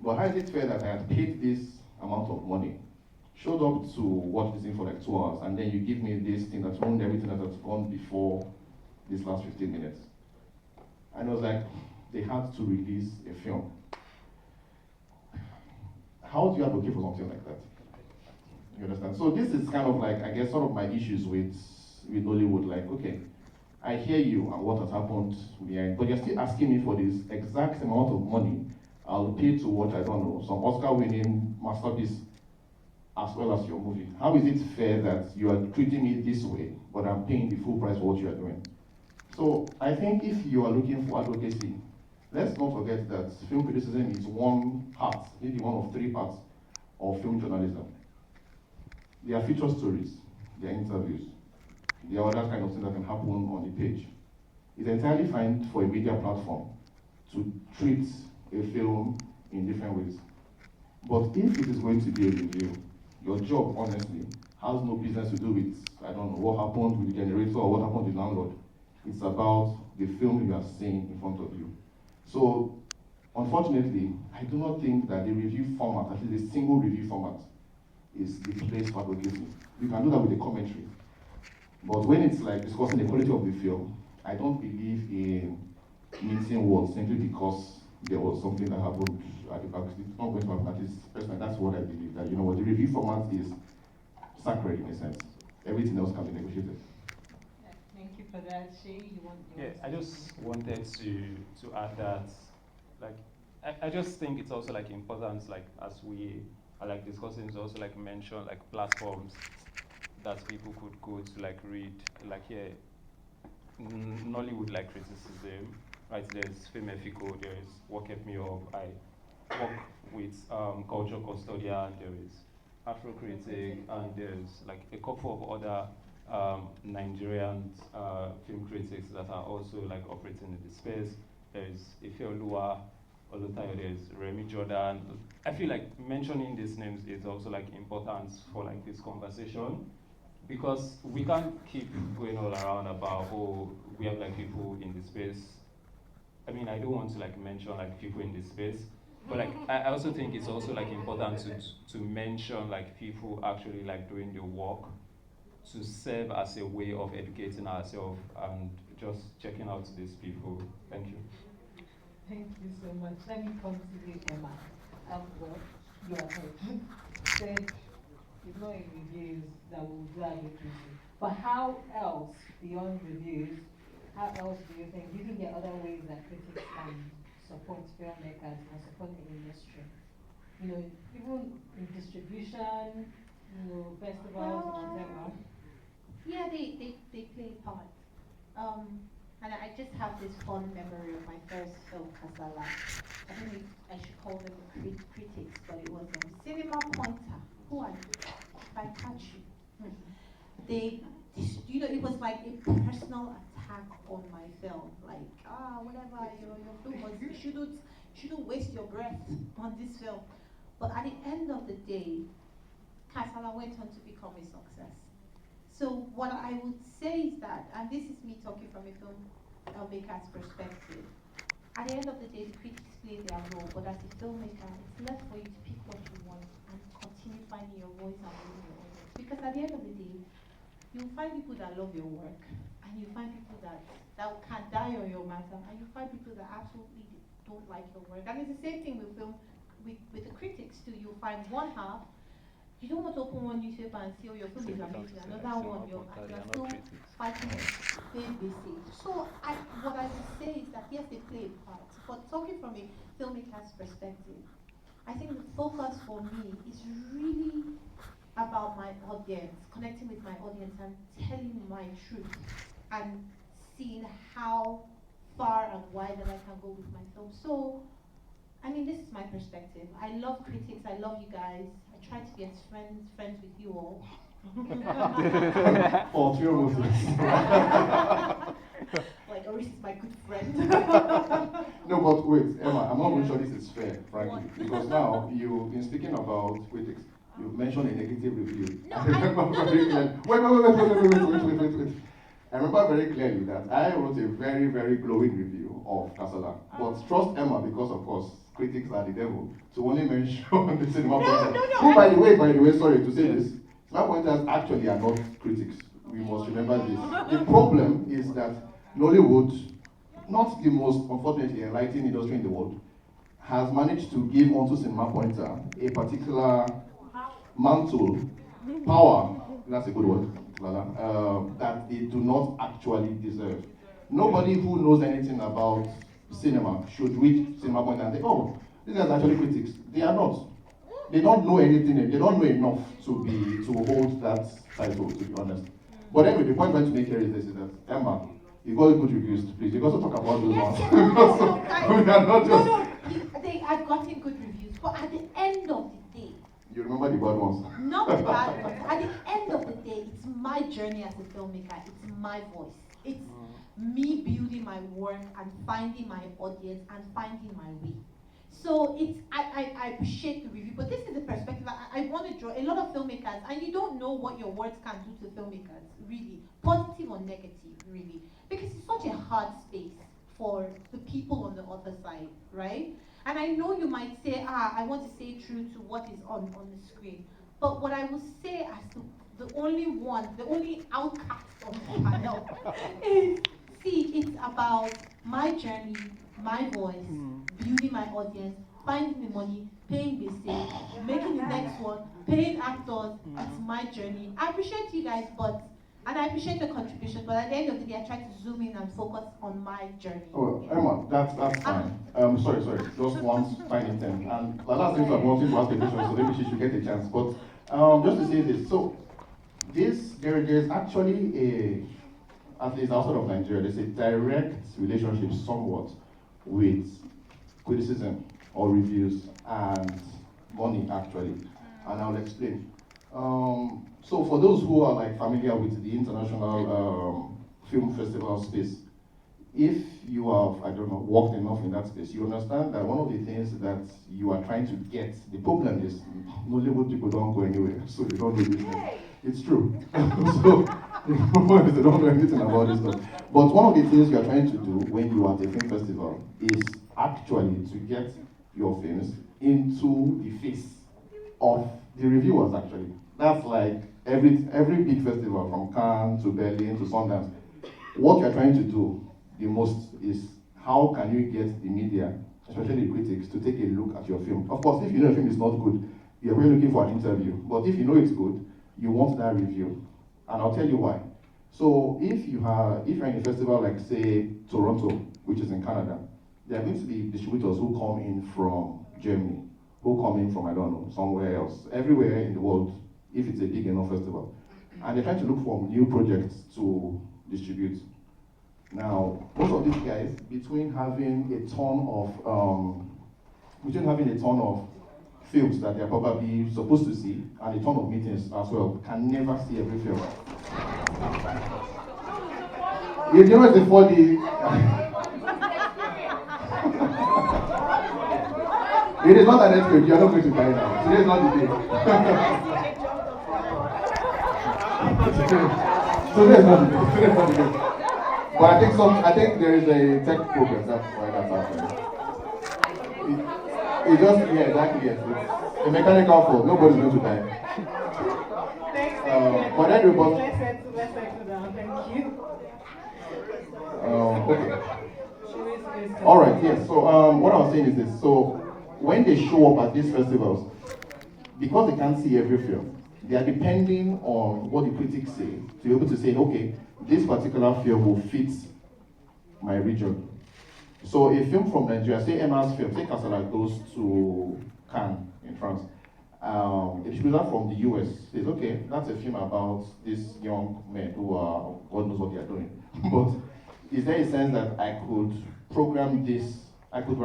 but how is it fair that I had paid this amount of money, showed up to watch this thing for like 2 hours, and then you give me this thing that's ruined everything that has gone before this last 15 minutes? And I was like, they had to release a film. How do you advocate for something like that? You understand? So this is kind of like, I guess, sort of my issues with Nollywood. Like, okay, I hear you and what has happened behind, but you're still asking me for this exact amount of money I'll pay to watch, I don't know, some Oscar-winning masterpiece as well as your movie. How is it fair that you are treating me this way, but I'm paying the full price for what you are doing? So I think if you are looking for advocacy, let's not forget that film criticism is one part, maybe one of 3 parts of film journalism. There are feature stories, there are interviews, there are other kind of things that can happen on the page. It's entirely fine for a media platform to treat a film in different ways. But if it is going to be a review, your job, honestly, has no business to do with, I don't know, what happened with the generator or what happened with the landlord. It's about the film you are seeing in front of you. So, unfortunately, I do not think that the review format, at least a single review format, is the place for advocacy. You can do that with a commentary. But when it's like discussing the quality of the film, I don't believe in mincing words simply because there was something that happened at the back. It's not going to happen at this person. That's what I believe. That, you know what, the review format is sacred in a sense. Everything else can be negotiated. Thank you for that. Seyi, you want to? Yeah, I just wanted to add that, like, I just think it's also like important, like, as we are like discussing, to also like mention like platforms that people could go to like read, like here, Nollywood like criticism, right? There's Efiko, there's What Kept Me Up. I work with Culture Custodian, there is Afrocritik, and there's like a couple of other Nigerian film critics that are also like operating in the space. There's Ifeoluwa Olutayo, there's Remy Jordan. I feel like mentioning these names is also like important for like this conversation, because we can't keep going all around about, oh, we have like people in the space. I mean, I don't want to like mention like people in this space, but like I also think it's also like important to mention like people actually like doing the work to serve as a way of educating ourselves and just checking out these people. Thank you. Thank you so much. Let me come to you, Emma. Well, you are right. Said it's not in reviews that will do advocacy. But how else, beyond reviews, how else do you think there are other ways that critics can support filmmakers and support the industry? You know, even in distribution, festivals and whatever? Yeah, they play a part. And I just have this fond memory of my first film, Kasala. I don't know if I should call them critics, but it was a cinema pointer. Who are you? If I catch you. They, it was like a personal attack on my film. Like, whatever, your film was, you shouldn't waste your breath on this film. But at the end of the day, Kasala went on to become a success. So what I would say is that, and this is me talking from a filmmaker's perspective, at the end of the day, the critics play their role, but as a filmmaker, it's left for you to pick what you want and continue finding your voice and building your audience. Because at the end of the day, you'll find people that love your work, and you find people that can die on your matter, and you find people that absolutely don't like your work. And it's the same thing with film, with the critics too. You'll find one half. You don't want to open one newspaper and see, your film is amazing. Another one, you're still fighting paying basic. So what I would say is that yes, they play a part. But talking from a filmmaker's perspective, I think the focus for me is really about my audience, connecting with my audience and telling my truth and seeing how far and wide that I can go with my film. So, I mean, this is my perspective. I love critics, I love you guys. I try to be as friends with you all. For few reasons. Like, Oris is my good friend. No, but wait, Emma, I'm not really sure this is fair, frankly. Because now, in speaking about critics, you've mentioned a negative review. No, I remember very clearly. Wait. I remember very clearly that I wrote a very, very glowing review of Kasala. But trust Emma, because of course, critics are the devil, to only mention the cinema pointers. Who, by the way, sorry to say this, cinema pointers actually are not critics. We must remember this. The problem is that Nollywood, not the most, unfortunately, enlightened industry in the world, has managed to give onto cinema pointer a particular mantle, power, that's a good word, that they do not actually deserve. Nobody who knows anything about cinema should read cinema point and think, oh, these guys are actually critics. They are not. They don't know anything, they don't know enough to hold that title, to be honest. But anyway, the point I'm trying to make here is this, is that, Emma, you got good reviews, please. You got to talk about those ones. I've gotten good reviews, but at the end of the day, you remember the bad ones? Not the bad ones. At the end of the day, it's my journey as a filmmaker. It's my voice. It's me building my work and finding my audience and finding my way. So I appreciate the review, but this is the perspective I want to draw. A lot of filmmakers, and you don't know what your words can do to filmmakers, really, positive or negative, really, because it's such a hard space for the people on the other side, right? And I know you might say, I want to stay true to what is on the screen. But what I will say as the only outcast on the panel is, it's about my journey, my voice, building my audience, finding the money, paying basic, making the next one, paying actors. It's my journey. I appreciate you guys, and I appreciate your contribution, but at the end of the day, I try to zoom in and focus on my journey. Oh, Emma, that's fine. Sorry, just one tiny thing. And the last thing I'm wanting to ask a question, so maybe she should get a chance. But just to say this, so there's actually at least outside of Nigeria, there's a direct relationship somewhat with criticism or reviews and money actually, and I'll explain. So for those who are like familiar with the international film festival space, if you have, I don't know, worked enough in that space, you understand that one of the things that you are trying to get, the problem is Nollywood people don't go anywhere, so they don't do business. It's true. So the problem is they don't know anything about this stuff. But one of the things you are trying to do when you are at a film festival is actually to get your films into the face of the reviewers actually. That's like every big festival from Cannes to Berlin to Sundance. What you're trying to do the most is how can you get the media, especially the critics, to take a look at your film. Of course, if you know a film is not good, you're really looking for an interview. But if you know it's good, you want that review. And I'll tell you why. So if you're in a festival like say Toronto, which is in Canada, there are going to be distributors who come in from Germany, who come in from, I don't know, somewhere else. Everywhere in the world, if it's a big enough festival. And they're trying to look for new projects to distribute. Now, most of these guys, between having a ton of films that they're probably supposed to see, and a ton of meetings as well, can never see every film. You know it's a 4D. It is not an earthquake, you're not going to die now. Today is not the day. Today is not the day. But I think there is a tech problem, that's why that's happening. It just, yeah, exactly, yes. It's a mechanical fault, nobody's going to die. But anyway, Let's settle down, thank you. Okay. All right, yes. So what I was saying is this. So when they show up at these festivals, because they can't see every film, they are depending on what the critics say to be able to say, okay, this particular film will fit my region. So a film from Nigeria, say Emma's film, say Casala goes to Cannes in France. A distributor from the US says, okay, that's a film about these young men who are, God knows what they are doing. But is there a sense that I could program this, I could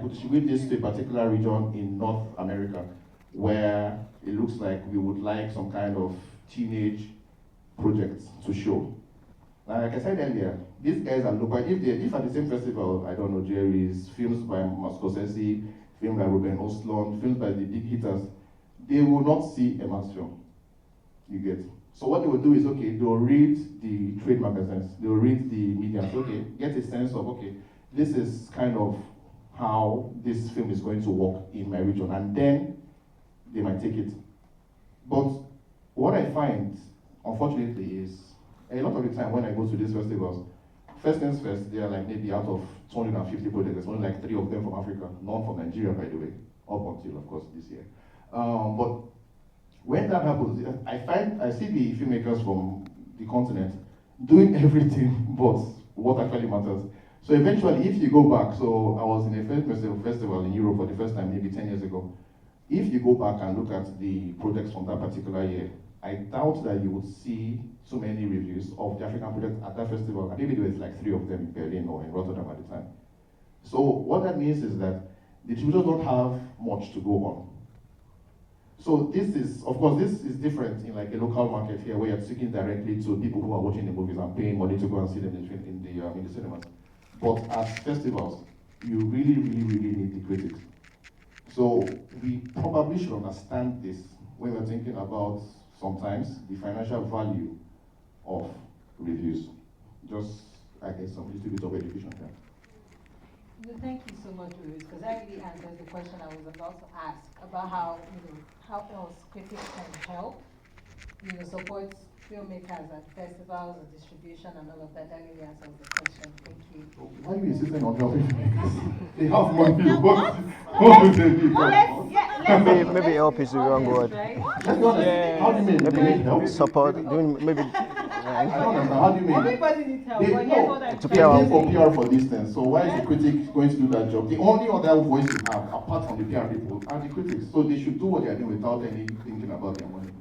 distribute this to a particular region in North America where it looks like we would like some kind of teenage project to show. Now, like I said earlier, these guys are local. If at the same festival, I don't know, Jerry's, films by Scorsese, films by Ruben Östlund, films by the big hitters, they will not see Emma's film. You get. So what they will do is, okay, they'll read the trade magazines, they'll read the media, so, okay, get a sense of, okay, this is kind of how this film is going to work in my region, and then they might take it. But what I find, unfortunately, is a lot of the time when I go to these festivals, first things first, they are like maybe out of 250 projects, there's only like 3 of them from Africa, none from Nigeria, by the way, up until, of course, this year. But when that happens, I see the filmmakers from the continent doing everything but what actually matters. So eventually, if you go back, so I was in a film festival in Europe for the first time, maybe 10 years ago. If you go back and look at the projects from that particular year, I doubt that you would see so many reviews of the African projects at that festival. And maybe there was like 3 of them in Berlin or in Rotterdam at the time. So what that means is that the distributors don't have much to go on. So this is, of course, this is different in like a local market here where you're speaking directly to people who are watching the movies and paying money to go and see them in the cinemas. But at festivals, you really need the critics. So we probably should understand this when we're thinking about sometimes the financial value of reviews. Just, I guess, some little bit of education there. Thank you so much, Oris, because that really answers the question I was about to ask about how, how else critics can help, support filmmakers at festivals and distribution and all of that. That really answers the question. Thank you. Why are you insisting on helping filmmakers? They have money. What do they need? Maybe help is the wrong word. Right? How do you mean? They need help? Support, maybe. I don't understand. How do you mean? Everybody needs help, but here's what I'm They pay for PR for this thing, so why is the critic going to do that job? The only other voice you have, apart from the PR people, are the critics. So they should do what they are doing without any thinking about their money.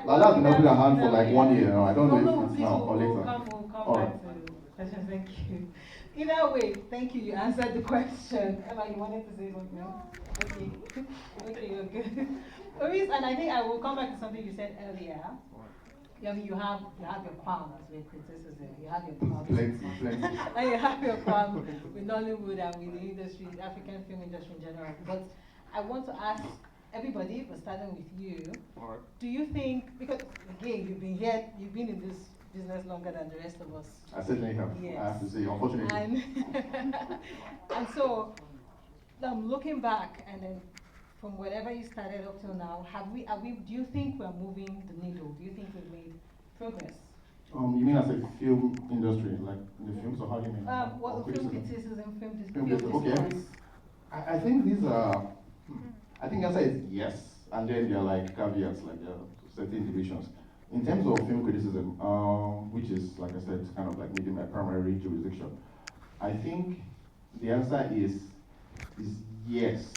Lala's been up with her hand for like 1 year now. I don't know if it's now or later. We'll come back to questions. Thank you. Either way, thank you. You answered the question. Emma, you wanted to say something? Okay. Okay, you're good. Oris, and I think I will come back to something you said earlier. I mean, you have your crown as with criticism. You have your crown. Plenty. And you have your crown with Nollywood and with the industry, the African film industry in general. But I want to ask everybody, but starting with you, do you think, because again, you've been in this business longer than the rest of us. I certainly have. Yes. I have to say, unfortunately. And so, looking back, and then from whatever you started up till now, do you think we're moving the needle? Do you think we've made progress? You mean as a film industry, like in the films, or how do you mean? Well, film criticism, film discourse. Okay. I think these are, I think the answer is yes, and then there are like caveats, like there are certain divisions. In terms of film criticism, which is, like I said, kind of like maybe my primary jurisdiction, I think the answer is yes.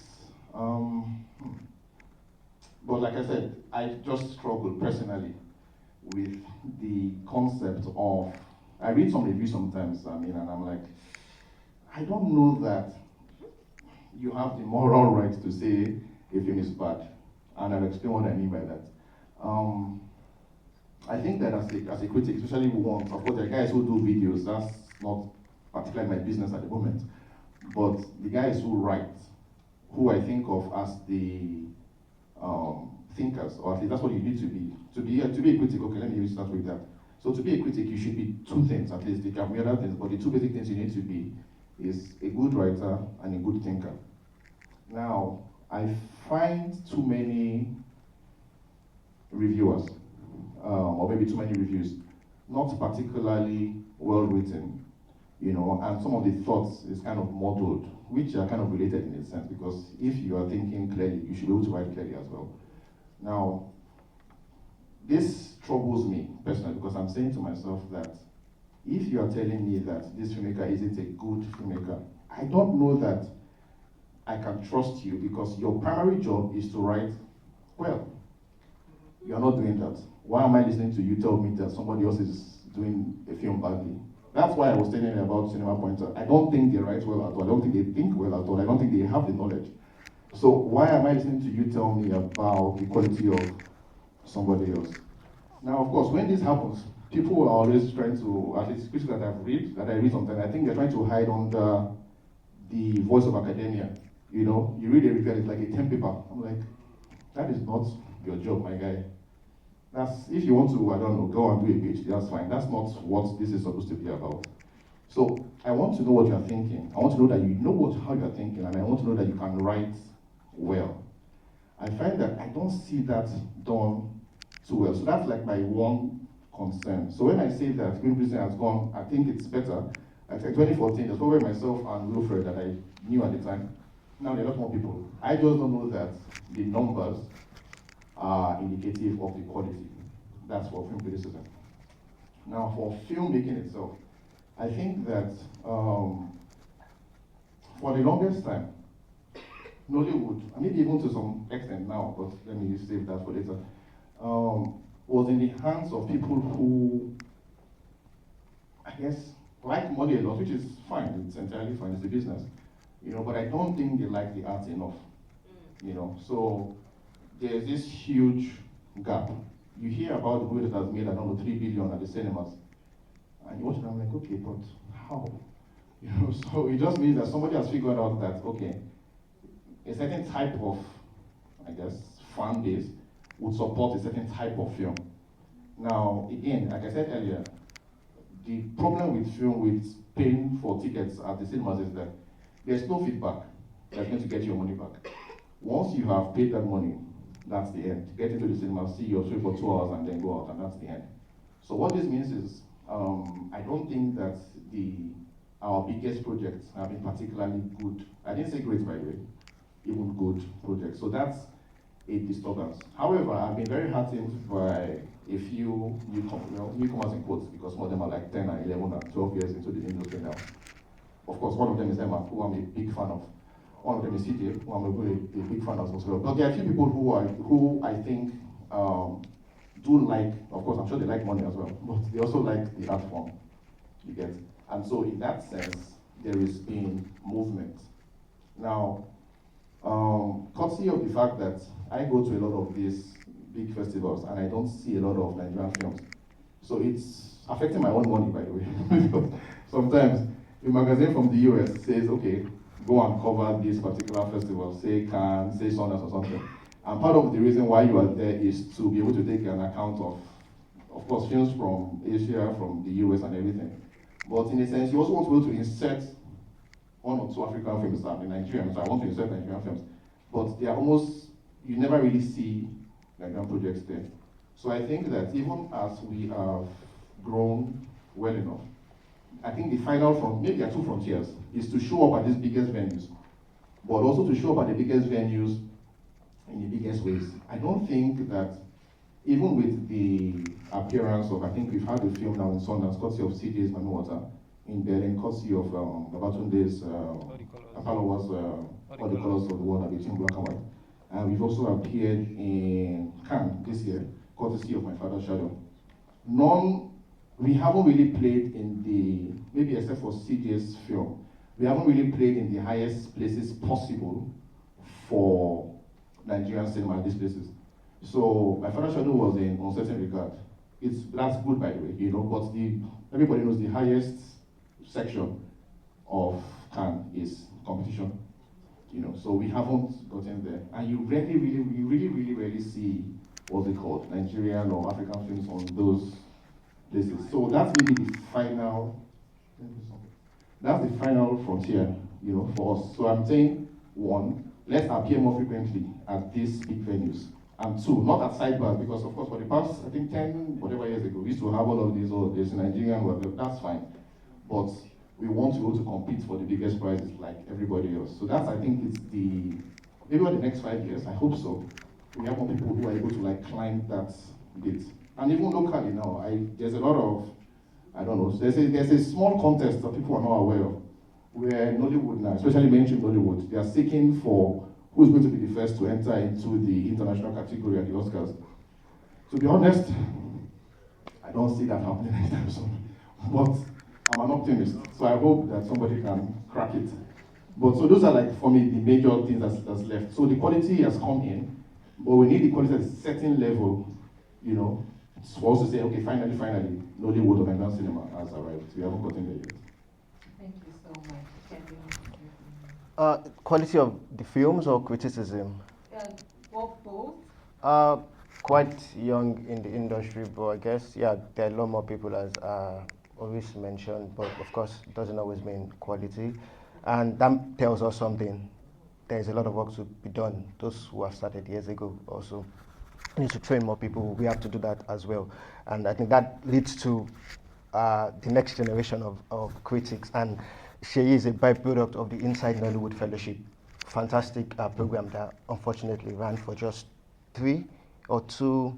But like I said, I just struggle personally with the concept of, I read some reviews sometimes, I mean, and I'm like, I don't know that you have the moral right to say a film is bad. And I'll explain what I mean by that. I think that as a critic, especially of course, there are guys who do videos, that's not particularly my business at the moment. But the guys who write, who I think of as the thinkers, or at least that's what you need to be. To be a critic, okay, let me start with that. So to be a critic, you should be two things, at least. There can be other things, but the two basic things you need to be is a good writer and a good thinker. Now, I find too many reviewers, or maybe too many reviews, not particularly well written, you know, and some of the thoughts is kind of muddled, which are kind of related in a sense, because if you are thinking clearly, you should be able to write clearly as well. Now, this troubles me personally, because I'm saying to myself that if you are telling me that this filmmaker isn't a good filmmaker, I don't know that I can trust you, because your primary job is to write well. You're not doing that. Why am I listening to you tell me that somebody else is doing a film badly? That's why I was telling you about Cinema Pointer. I don't think they write well at all. I don't think they think well at all. I don't think they have the knowledge. So why am I listening to you tell me about the quality of somebody else? Now, of course, when this happens, people are always trying to, at least critics that I read sometimes, I think they're trying to hide under the voice of academia. You know, you read a review and it's like a 10 paper. I'm like, that is not your job, my guy. That's, if you want to, I don't know, go and do a PhD, that's fine. That's not what this is supposed to be about. So I want to know what you're thinking. I want to know that you know how you're thinking, and I want to know that you can write well. I find that I don't see that done too well. So that's like my one concern. So when I say that Green Prison has gone, I think it's better. Like 2014, there's probably myself and Wilfred that I knew at the time. Now there are a lot more people. I just don't know that the numbers are indicative of the quality. That's for film criticism. Now for filmmaking itself, I think that for the longest time, Nollywood, and maybe even to some extent now, but let me save that for later, was in the hands of people who, I guess, like money a lot, which is fine, it's entirely fine, it's a business, you know, but I don't think they like the art enough, you know, so there's this huge gap. You hear about the movie that has made, I don't know, 3 billion at the cinemas, and you watch it and I'm like, okay, but how? You know, so it just means that somebody has figured out that, okay, a certain type of, I guess, fan base would support a certain type of film. Now, again, like I said earlier, the problem with film, with paying for tickets at the cinemas is that there's no feedback that's going to get your money back. Once you have paid that money, that's the end. Get into the cinema, see your film for 2 hours, and then go out, and that's the end. So what this means is, I don't think that our biggest projects have been particularly good. I didn't say great, by the way, even good projects. So that's a disturbance. However, I've been very heartened by a few newcomers in quotes, because some of them are like 10 and 11 and 12 years into the industry now. Of course, one of them is Emma, who I'm a big fan of. One of them is CJ, who I'm a big fan of as well. But there are a few people who I think do like, of course, I'm sure they like money as well, but they also like the art form, you get. And so in that sense, there is been movement. Now, courtesy of the fact that I go to a lot of these big festivals and I don't see a lot of Nigerian films. So it's affecting my own money, by the way. Sometimes a magazine from the US says, okay, go and cover this particular festival, say Cannes, say Sundance or something. And part of the reason why you are there is to be able to take an account of course, films from Asia, from the US and everything. But in a sense, you also want to be able to insert 1 or 2 African films that are Nigerian, so I want to insert Nigerian films. But they are almost, you never really see Nigerian projects there. So I think that even as we have grown well enough, I think the final maybe there are 2 frontiers, is to show up at these biggest venues, but also to show up at the biggest venues in the biggest ways. I don't think that, even with the appearance of, I think we've had a film now in Sundance, courtesy of CJ's Mami Water, in Berlin, courtesy of Babatunde's Apollo was All the Colors of the World, are between black and white. And we've also appeared in Cannes this year, courtesy of My Father's Shadow. We haven't really played in the, maybe except for CJ's film, we haven't really played in the highest places possible for Nigerian cinema at these places. So My Father's Shadow was in Uncertain Regard. That's good, by the way, you know, but everybody knows the highest section of Cannes is competition, you know, so we haven't gotten there. And you really rarely see, what's it called, Nigerian or African films on those places. So that's maybe the final frontier, you know, for us. So I'm saying, one, let's appear more frequently at these big venues. And two, not at sidebars, because of course for the past, I think 10, whatever years ago, we used to have all of these, or there's a Nigerian, whatever, that's fine. But we want to go to compete for the biggest prizes like everybody else. So that's, I think, it's maybe over the next 5 years, I hope so, we have more people who are able to like climb that bit. And even locally now, there's a lot of, I don't know, there's a small contest that people are not aware of, where Nollywood now, especially mainstream Nollywood, they are seeking for who's going to be the first to enter into the international category at the Oscars. To be honest, I don't see that happening anytime soon. But I'm an optimist, so I hope that somebody can crack it. But so those are like, for me, the major things that's left. So the quality has come in, but we need the quality at a certain level, you know, for us to say, okay, finally, Nollywood or Nigerian cinema has arrived. We haven't gotten there yet. Thank you so much. Quality of the films or criticism? Well, both. Quite young in the industry, but I guess, yeah, there are a lot more people, as Oris mentioned, but of course, it doesn't always mean quality. And that tells us something. There's a lot of work to be done. Those who have started years ago also need to train more people. We have to do that as well. And I think that leads to the next generation of critics. And Seyi is a byproduct of the Inside Nollywood Fellowship. Fantastic program that unfortunately ran for just 2 or 3,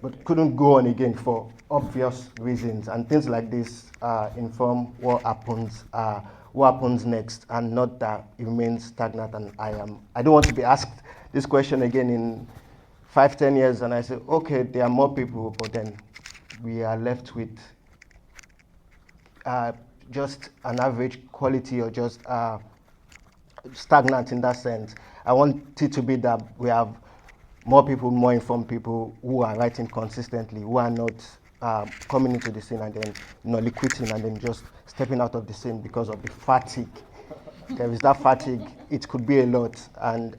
but couldn't go on again for obvious reasons. And things like this inform what happens next, and not that it remains stagnant. And I don't want to be asked this question again in 5-10 years, and I say, okay, there are more people, but then we are left with just an average quality, or just stagnant in that sense. I want it to be that we have more people, more informed people who are writing consistently, who are not coming into the scene and then quitting and then just stepping out of the scene because of the fatigue. There is that fatigue. It could be a lot, and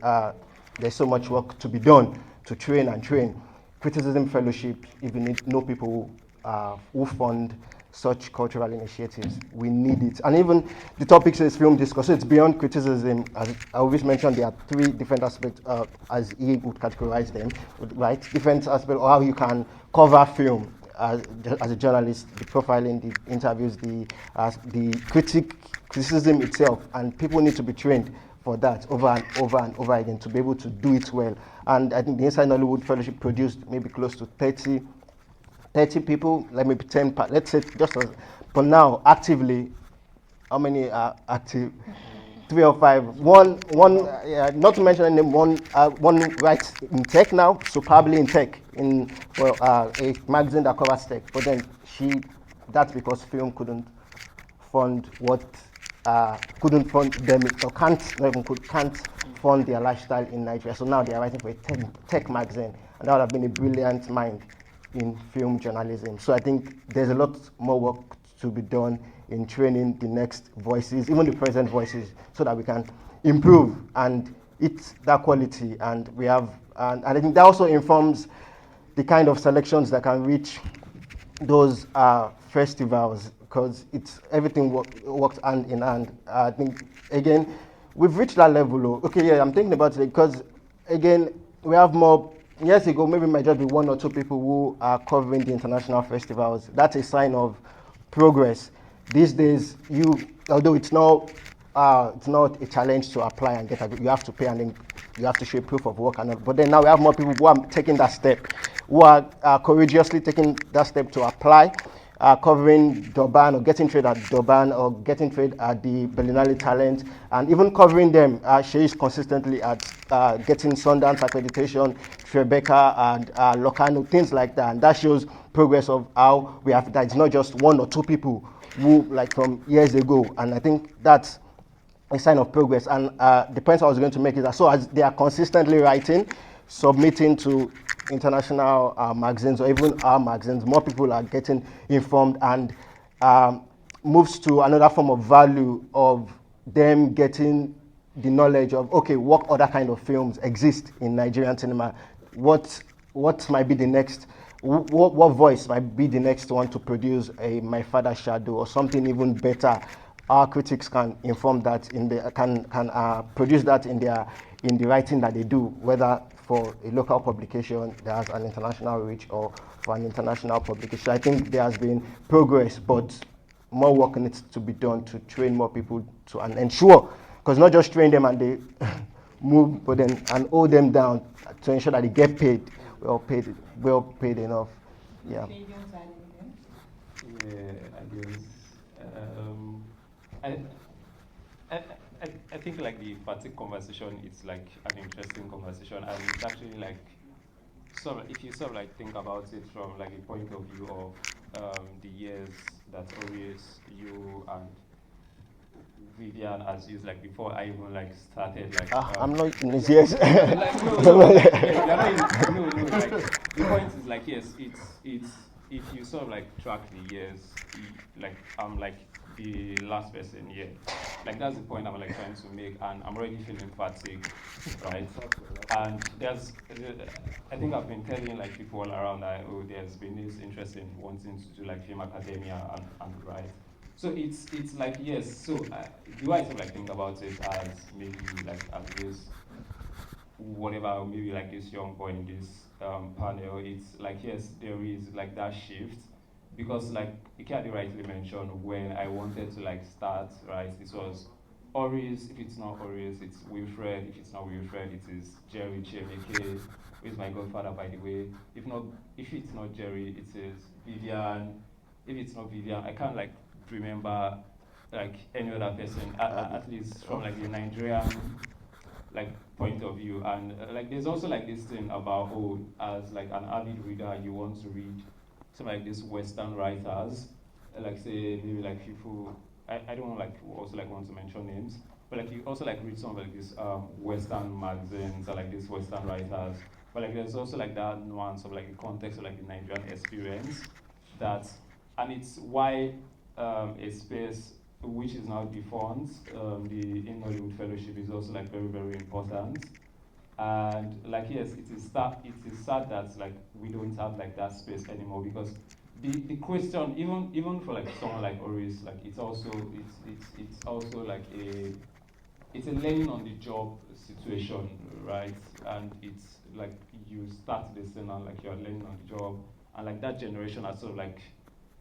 there's so much work to be done to train and train. Criticism Fellowship, if you know people who fund such cultural initiatives, we need it. And even the topic says film discourse, so it's beyond criticism. As I always mentioned, there are 3 different aspects, as he would categorize them, right? Different aspects of how you can cover film as a journalist, the profiling, the interviews, the criticism itself, and people need to be trained for that over and over again to be able to do it well. And I think the Inside Nollywood Fellowship produced maybe close to 30 people, like maybe 10, let's say, just as, but now actively, how many are active? 3 or 5. One, not to mention any name, one writes in tech now, so probably in tech, for a magazine that covers tech. But then that's because film couldn't fund couldn't fund them, or can't fund their lifestyle in Nigeria. So now they are writing for a tech magazine, and that would have been a brilliant mind in film journalism. So I think there's a lot more work to be done in training the next voices, even the present voices, so that we can improve and it's that quality. And we have, and I think that also informs the kind of selections that can reach those festivals, because everything works hand in hand. I think, again, we've reached that level. Okay, yeah, I'm thinking about it because, again, we have more. Years ago, maybe it might just be 1 or 2 people who are covering the international festivals. That's a sign of progress. These days, although it's not a challenge to apply and get you have to pay and then you have to show proof of work. But then now we have more people who are taking that step, who are courageously taking that step to apply. covering Durban or getting trade at Durban or getting trade at the Berlinale Talent, and even covering them. She is consistently at getting Sundance accreditation, Tribeca and Locarno, things like that. And that shows progress of how we have that. It's not just one or two people who, like from years ago. And I think that's a sign of progress. And the point I was going to make is that so as they are consistently writing, submitting to international magazines or even our magazines, more people are getting informed and moves to another form of value of them getting the knowledge of, okay, what other kind of films exist in Nigerian cinema, what might be the next, what voice might be the next one to produce a My Father's Shadow or something even better. Our critics can inform that can produce that in the writing that they do, whether for a local publication that has an international reach or for an international publication. I think there has been progress, but more work needs to be done to train more people to and ensure, because not just train them and they move, but then and hold them down to ensure that they get paid, well paid enough. Yeah. Yeah, I guess. I think like the fatigue conversation is like an interesting conversation, and it's actually like if you sort of like think about it from like a point of view of the years that Oris, you and Vivian has used, like before I even like started like I'm not in this years. no, like the point is like yes, it's if you sort of like track the years, like I'm like the last person here. Like that's the point I'm like trying to make, and I'm already feeling fatigue, right? And I think I've been telling like people all around that there's been this interest in wanting to do like film academia and right. So it's like yes. So do I sort of like think about it as maybe like as this whatever, maybe like this young boy in this panel? It's like yes, there is like that shift. Because like Ikeade rightly mentioned, when I wanted to like start, right, it was Oris. If it's not Oris, it's Wilfred. If it's not Wilfred, it is Jerry Chemeke, who is my godfather, by the way. If it's not Jerry, it is Vivian. If it's not Vivian, I can't like remember like any other person, at least from like the Nigerian like point of view. And like there's also like this thing about as like an avid reader, you want to read some like these Western writers, like say maybe like people, I don't like also like want to mention names, but like you also like read some of like these Western magazines or like these Western writers, but like there's also like that nuance of like the context of like the Nigerian experience that, and it's why a space which is now defunct, the In-Hollywood Fellowship is also like very, very important. And like yes, it is sad that like we don't have like that space anymore, because the question, even for like someone like Oris, like it's also like it's a learning on the job situation, right? And it's like you start this thing and like you're learning on the job, and like that generation are sort of like,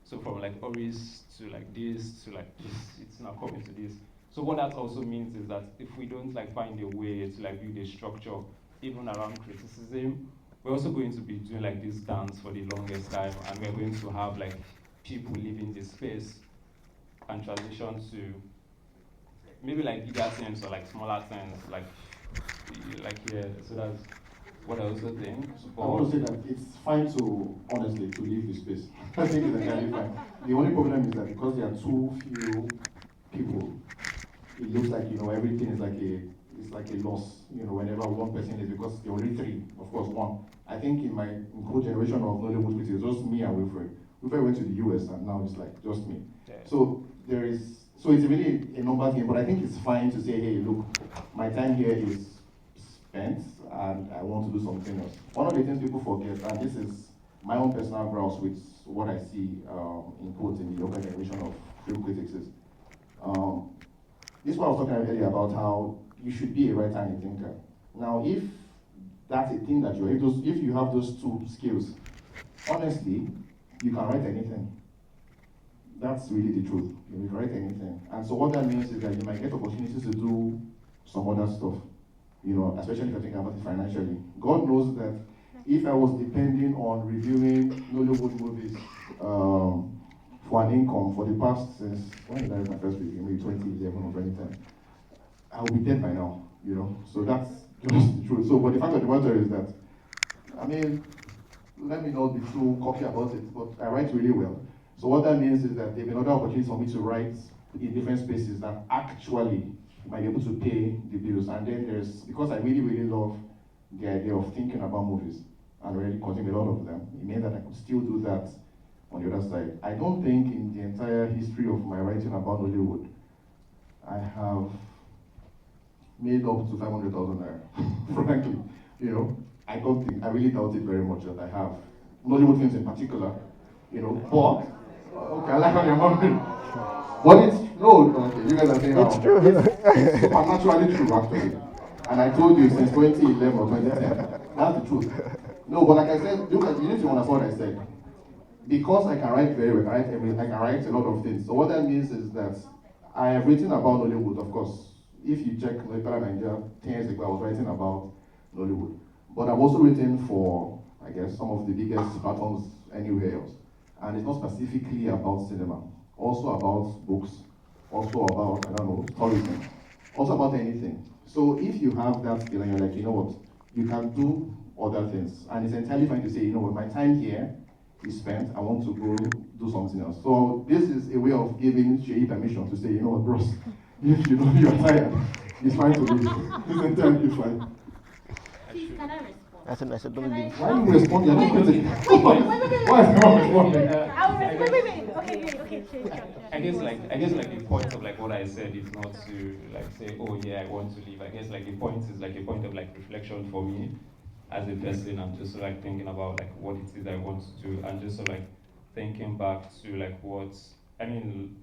so from like Oris to like this to like this, it's now coming to this. So what that also means is that if we don't like find a way to like build a structure even around criticism, we're also going to be doing like this dance for the longest time, and we're going to have like people leaving this space and transition to maybe like bigger things or like smaller things, like yeah. So that's what I also think. I want to say that it's fine to honestly to leave the space. I think it's entirely fine. The only problem is that because there are too few people, it looks like everything is like a loss. Whenever one person is, because there are only three, of course one. I think in my whole generation of Nollywood critics, it was just me and Wilfred. Wilfred went to the US and now it's like just me. Yeah. So it's really a number game, but I think it's fine to say, hey, look, my time here is spent and I want to do something else. One of the things people forget, and this is my own personal grouse with what I see in quotes in the younger generation of film critics is, this is what I was talking earlier about how you should be a writer and a thinker. Now, if that's a thing that if you have those two skills, honestly, you can write anything. That's really the truth. You can write anything. And so what that means is that you might get opportunities to do some other stuff, especially if you're thinking about it financially. God knows that if I was depending on reviewing Nollywood movies for an income for the past, since, when did I write my first review? Maybe 2011 or 2010. I'll be dead by now, you know? So that's just the truth. So, but the fact of the matter is that, I mean, let me not be too cocky about it, but I write really well. So what that means is that there have been other opportunities for me to write in different spaces that actually might be able to pay the bills. And then there's, because I really, really love the idea of thinking about movies and really consuming a lot of them, it means that I could still do that on the other side. I don't think in the entire history of my writing about Hollywood, I have made up to 500,000 naira, frankly. You know, I don't think, I really doubt it very much that I have. Nollywood films in particular, you know, but, okay, I like how you're wondering. But it's, no, okay, you guys are saying It's true. It's supernaturally true, actually. And I told you since 2011 or 2010, that's the truth. No, but like I said, you need to understand what I said. Because I can write very well, I can write a lot of things. So what that means is that I have written about Nollywood, of course. If you check Nigeria, 10 years ago, I was writing about Nollywood. But I've also written for, I guess, some of the biggest platforms anywhere else. And it's not specifically about cinema. Also about books. Also about, I don't know, tourism. Also about anything. So if you have that skill and you're like, you know what, you can do other things. And it's entirely fine to say, you know what, my time here is spent, I want to go do something else. So this is a way of giving Seyi permission to say, you know what, bros, if you know you're tired, it's fine to leave. It's entirely fine. Please, can I respond? I said, don't leave. Why you respond? You're not critical. Why is no one responding? Wait. Okay, change. I guess the point of like what I said is not to like say, oh yeah, I want to leave. I guess like the point is like a point of like reflection for me as a person. I'm just like thinking about like what it is I want to do, and just like thinking back to like what I mean,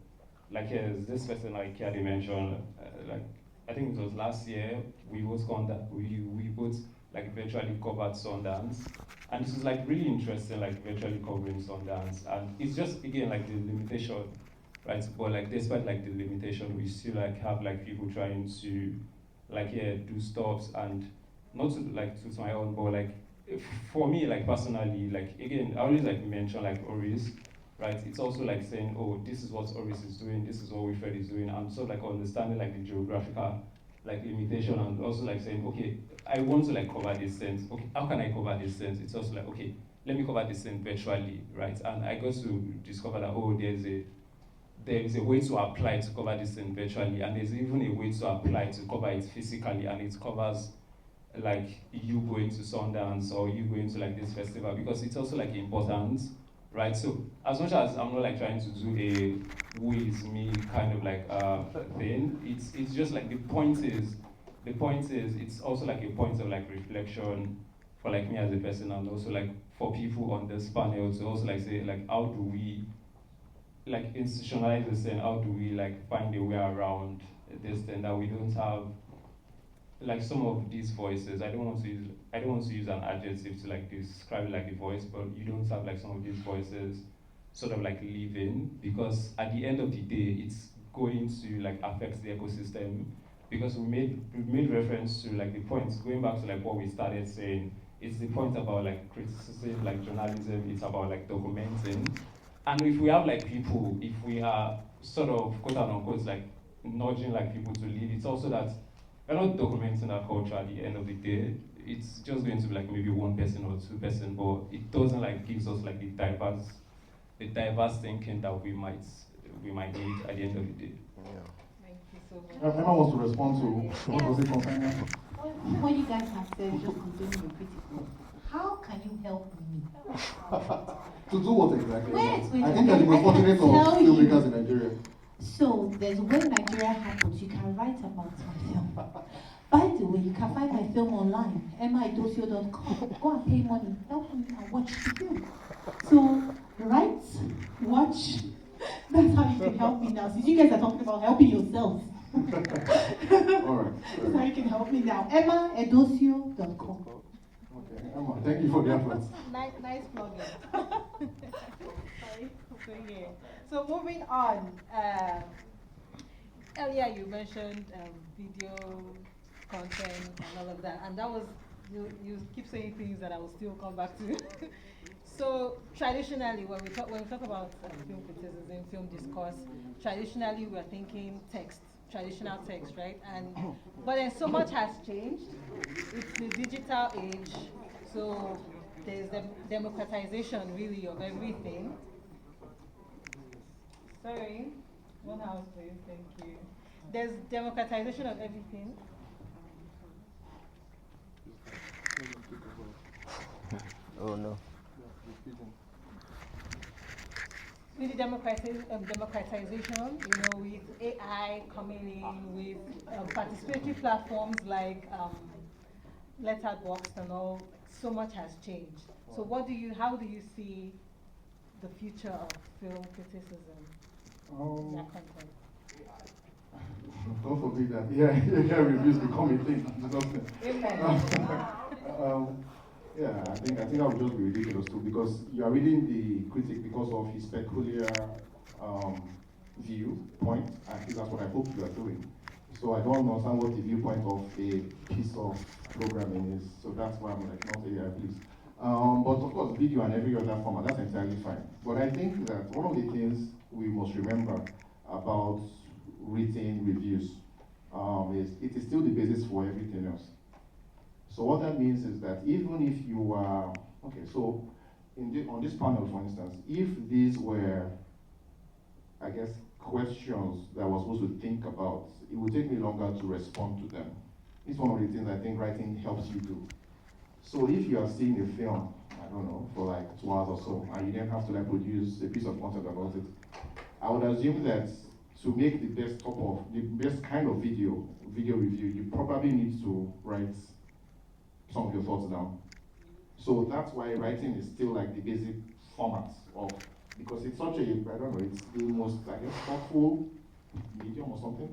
like this person like Ikeade mentioned, like I think it was last year we both we both like virtually covered Sundance, and this is like really interesting, like virtually covering Sundance, and it's just again like the limitation, right? But like despite like the limitation, we still like have like people trying to like do stops, and not to like to my own, but like for me like personally, like again I always like mention like Oris, right? It's also like saying, oh, this is what Oris is doing, this is what Wilfred is doing, and so like understanding like the geographical like limitation, and also like saying, okay, I want to like cover this sense. Okay, how can I cover this sense? It's also like, okay, let me cover this sense virtually, right? And I got to discover that, oh, there is a way to apply to cover this sense virtually, and there's even a way to apply to cover it physically, and it covers like you going to Sundance or you going to like this festival, because it's also like important, right? So as much as I'm not like trying to do a who is me kind of like thing, it's just like the point is it's also like a point of like reflection for like me as a person, and also like for people on this panel to also like say like how do we like institutionalize this, and how do we like find a way around this thing that we don't have like some of these voices. I don't want to use an adjective to like describe like a voice, but you don't have like some of these voices sort of like living, because at the end of the day it's going to like affect the ecosystem, because we made reference to like the points going back to like what we started saying. It's the point about like criticism, like journalism, it's about like documenting. And if we have like people, if we are sort of quote unquote like nudging like people to leave, it's also that we're not documenting that culture at the end of the day. It's just going to be like maybe one person or two person, but it doesn't like gives us like the diverse thinking that we might need at the end of the day. Thank you so much. Emma wants to respond to what was it concerning? What you guys have said is just completely critical. How can you help me? To do what exactly? Wait, I think you're the most fortunate of tell you. filmmakers in Nigeria. So there's when Nigeria happens, you can write about my film. By the way, you can find my film online, edosio.com. Go and pay money, help me and watch the film. So write, watch. That's how you can help me now. Since you guys are talking about helping yourselves. All right. That's how you can help me now. edosio.com. Okay, Emma, thank you for the effort. Nice plugging. Sorry. So moving on. Earlier you mentioned video content and all of that, and that was you keep saying things that I will still come back to. So traditionally, when we talk about film criticism, film discourse, traditionally we're thinking text, traditional text, right? But then so much has changed. It's the digital age, so there's the democratization really of everything. Sorry, one house, please. Thank you. There's democratization of everything. Oh no. With the democratization, with AI coming in, with participatory platforms like Letterboxd and all, so much has changed. So how do you see the future of film criticism in that context? God forbid that. Yeah, reviews become a thing. Yeah, I think that would just be ridiculous too, because you are reading the critic because of his peculiar viewpoint. I think that's what I hope you are doing. So I don't understand what the viewpoint of a piece of programming is. So that's why I'm like, not AI, please. But of course, video and every other format, that's entirely fine. But I think that one of the things we must remember about written reviews is it is still the basis for everything else. So what that means is that even if you are, okay, so on this panel, for instance, if these were, I guess, questions that I was supposed to think about, it would take me longer to respond to them. It's one of the things I think writing helps you do. So if you are seeing a film, I don't know, for like 2 hours or so, and you then have to like produce a piece of content about it, I would assume that to make the best kind of video review, you probably need to write some of your thoughts down. So that's why writing is still like the basic format of, because it's such a, I don't know, it's the most, I guess, thoughtful medium or something.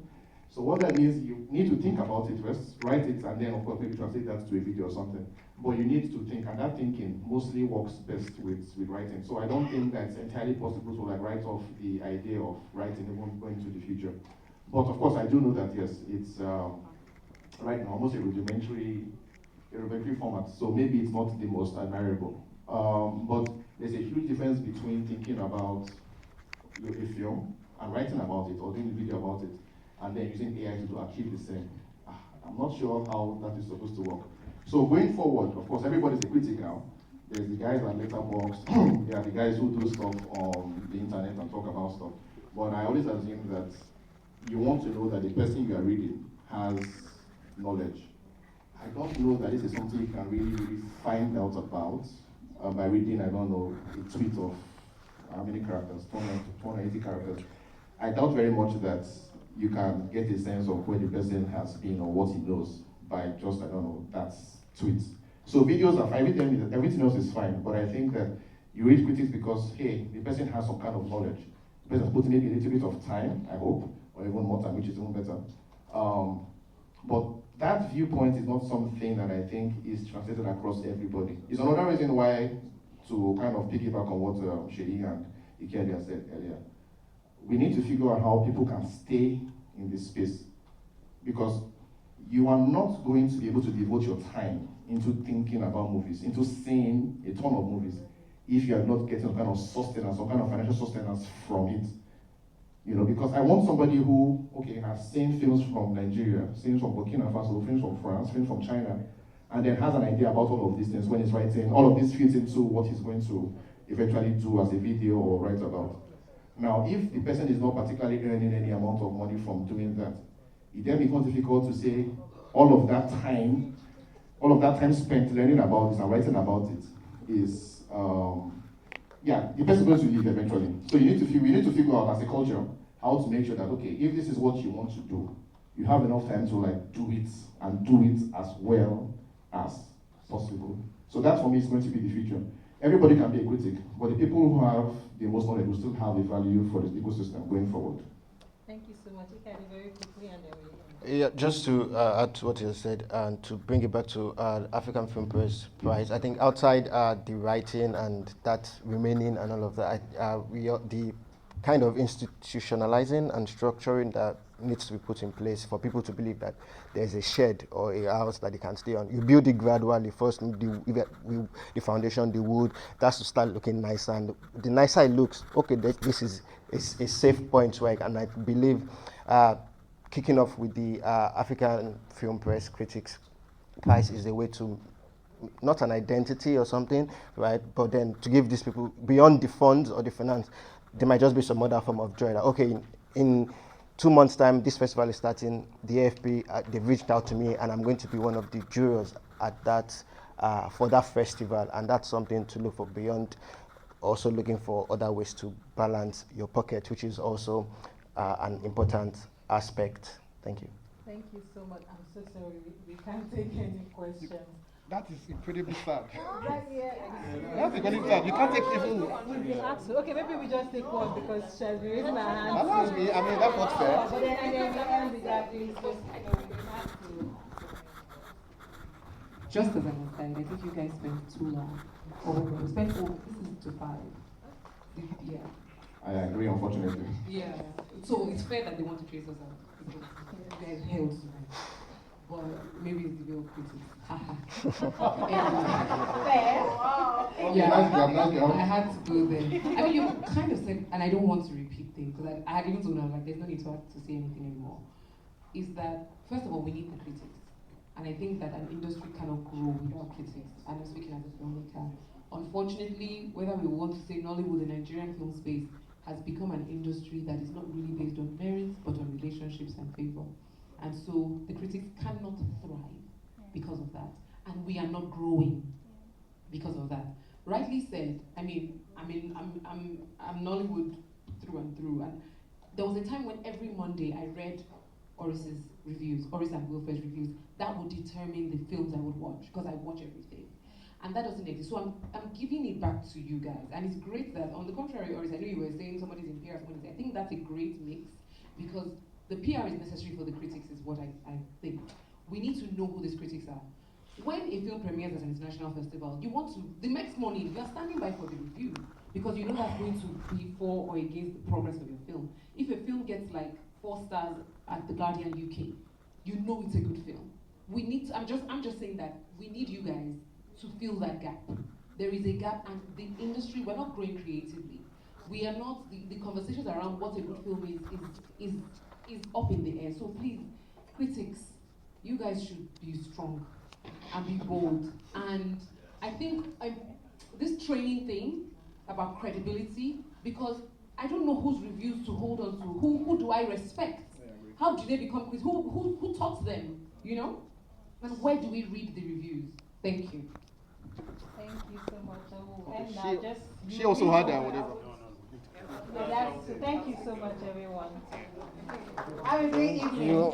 So what that means, you need to think about it first, write it, and then of course maybe translate that to a video or something. But you need to think, and that thinking mostly works best with writing. So I don't think that's entirely possible to like write off the idea of writing even going into the future. But of course I do know that yes, it's right now almost a rudimentary format, so maybe it's not the most admirable. But there's a huge difference between thinking about a film and writing about it or doing a video about it and then using AI to achieve the same. I'm not sure how that is supposed to work. So going forward, of course, everybody's a critic now. There's the guys at Letterboxd, there are the guys who do stuff on the internet and talk about stuff. But I always assume that you want to know that the person you are reading has knowledge. I don't know that this is something you can really find out about by reading, I don't know, a tweet of how many characters, 280 characters. I doubt very much that you can get a sense of where the person has been or what he knows by just, I don't know, that tweet. So videos are fine, everything else is fine, but I think that you read critics because, hey, the person has some kind of knowledge. The person has put maybe a little bit of time, I hope, or even more time, which is even better. But that viewpoint is not something that I think is translated across everybody. It's another reason why, to kind of piggyback on what Seyi and Ikeade said earlier, we need to figure out how people can stay in this space, because you are not going to be able to devote your time into thinking about movies, into seeing a ton of movies, if you are not getting some kind of sustenance, some kind of financial sustenance from it. You know, because I want somebody who, okay, has seen films from Nigeria, films from Burkina Faso, films from France, films from China, and then has an idea about all of these things when he's writing. All of this fits into what he's going to eventually do as a video or write about. Now, if the person is not particularly earning any amount of money from doing that, it then becomes difficult to say all of that time spent learning about this and writing about it is, yeah, the person is going to leave eventually. So we need to figure out as a culture how to make sure that, okay, if this is what you want to do, you have enough time to like do it and do it as well as possible. So that for me is going to be the future. Everybody can be a critic, but the people who have the most knowledge will still have the value for the ecosystem going forward. Thank you so much. Ikeade, very quickly, and then we Yeah, just to add to what you said and to bring it back to African Film Prize, I think outside the writing and that remaining and all of that, the kind of institutionalizing and structuring that needs to be put in place for people to believe that there's a shed or a house that they can stay on. You build it gradually. First, the foundation, the wood, that's to start looking nicer. And the nicer it looks, okay, this is a safe point, right? And I believe kicking off with the African Film Press Critics Prize is a way to, not an identity or something, right? But then to give these people, beyond the funds or the finance, there might just be some other form of joy. Like, okay, in 2 months' time, this festival is starting. The AFP, they've reached out to me, and I'm going to be one of the jurors at that for that festival, and that's something to look for beyond. Also looking for other ways to balance your pocket, which is also an important aspect. Thank you. Thank you so much. I'm so sorry, we can't take any questions. That is incredibly sad. Yeah. That's incredibly sad. You can't take even. You have to. Okay, maybe we just take one because she has been raising her hand. That's me. I mean, that's not fair. But then we end with that, please. Just, we have to. Just as an aside, I think you guys spent too long. We spent this is to 5. Yeah. I agree, unfortunately. Yeah. So it's fair that they want to trace us out. Because you guys held tonight. But maybe it's the real critics. Fair. Yeah, I had to go there. I mean, you kind of said, and I don't want to repeat things, because I had even told them, like, there's no need to say anything anymore. Is that, first of all, we need the critics. And I think that an industry cannot grow without critics. And I'm speaking as a filmmaker. Unfortunately, whether we want to say Nollywood, the Nigerian film space has become an industry that is not really based on merit, but on relationships and favor. And so the critics cannot thrive because of that. And we are not growing because of that. Rightly said, I'm Nollywood through and through. And there was a time when every Monday I read Oris's reviews, Oris and Wilfer's reviews. That would determine the films I would watch, because I watch everything. And that doesn't exist. So I'm giving it back to you guys. And it's great that, on the contrary, Oris, I know you were saying somebody's in PR, somebody's there. I think that's a great mix, because the PR is necessary for the critics, is what I think. We need to know who these critics are. When a film premieres at an international festival, you want to, the next morning, you are standing by for the review, because you know that's going to be for or against the progress of your film. If a film gets like 4 stars at the Guardian UK, you know it's a good film. We need to, I'm just saying that we need you guys to fill that gap. There is a gap, and the industry, we're not growing creatively. We are not, the conversations around what a good film is up in the air. So please, critics, you guys should be strong and be bold. And I think this training thing about credibility, because I don't know whose reviews to hold on to. Who do I respect? How do they become critics? Who taught them? You know? And where do we read the reviews? Thank you. Thank you so much. And now She also had that, whatever. Thank you so much, everyone. Have a great evening.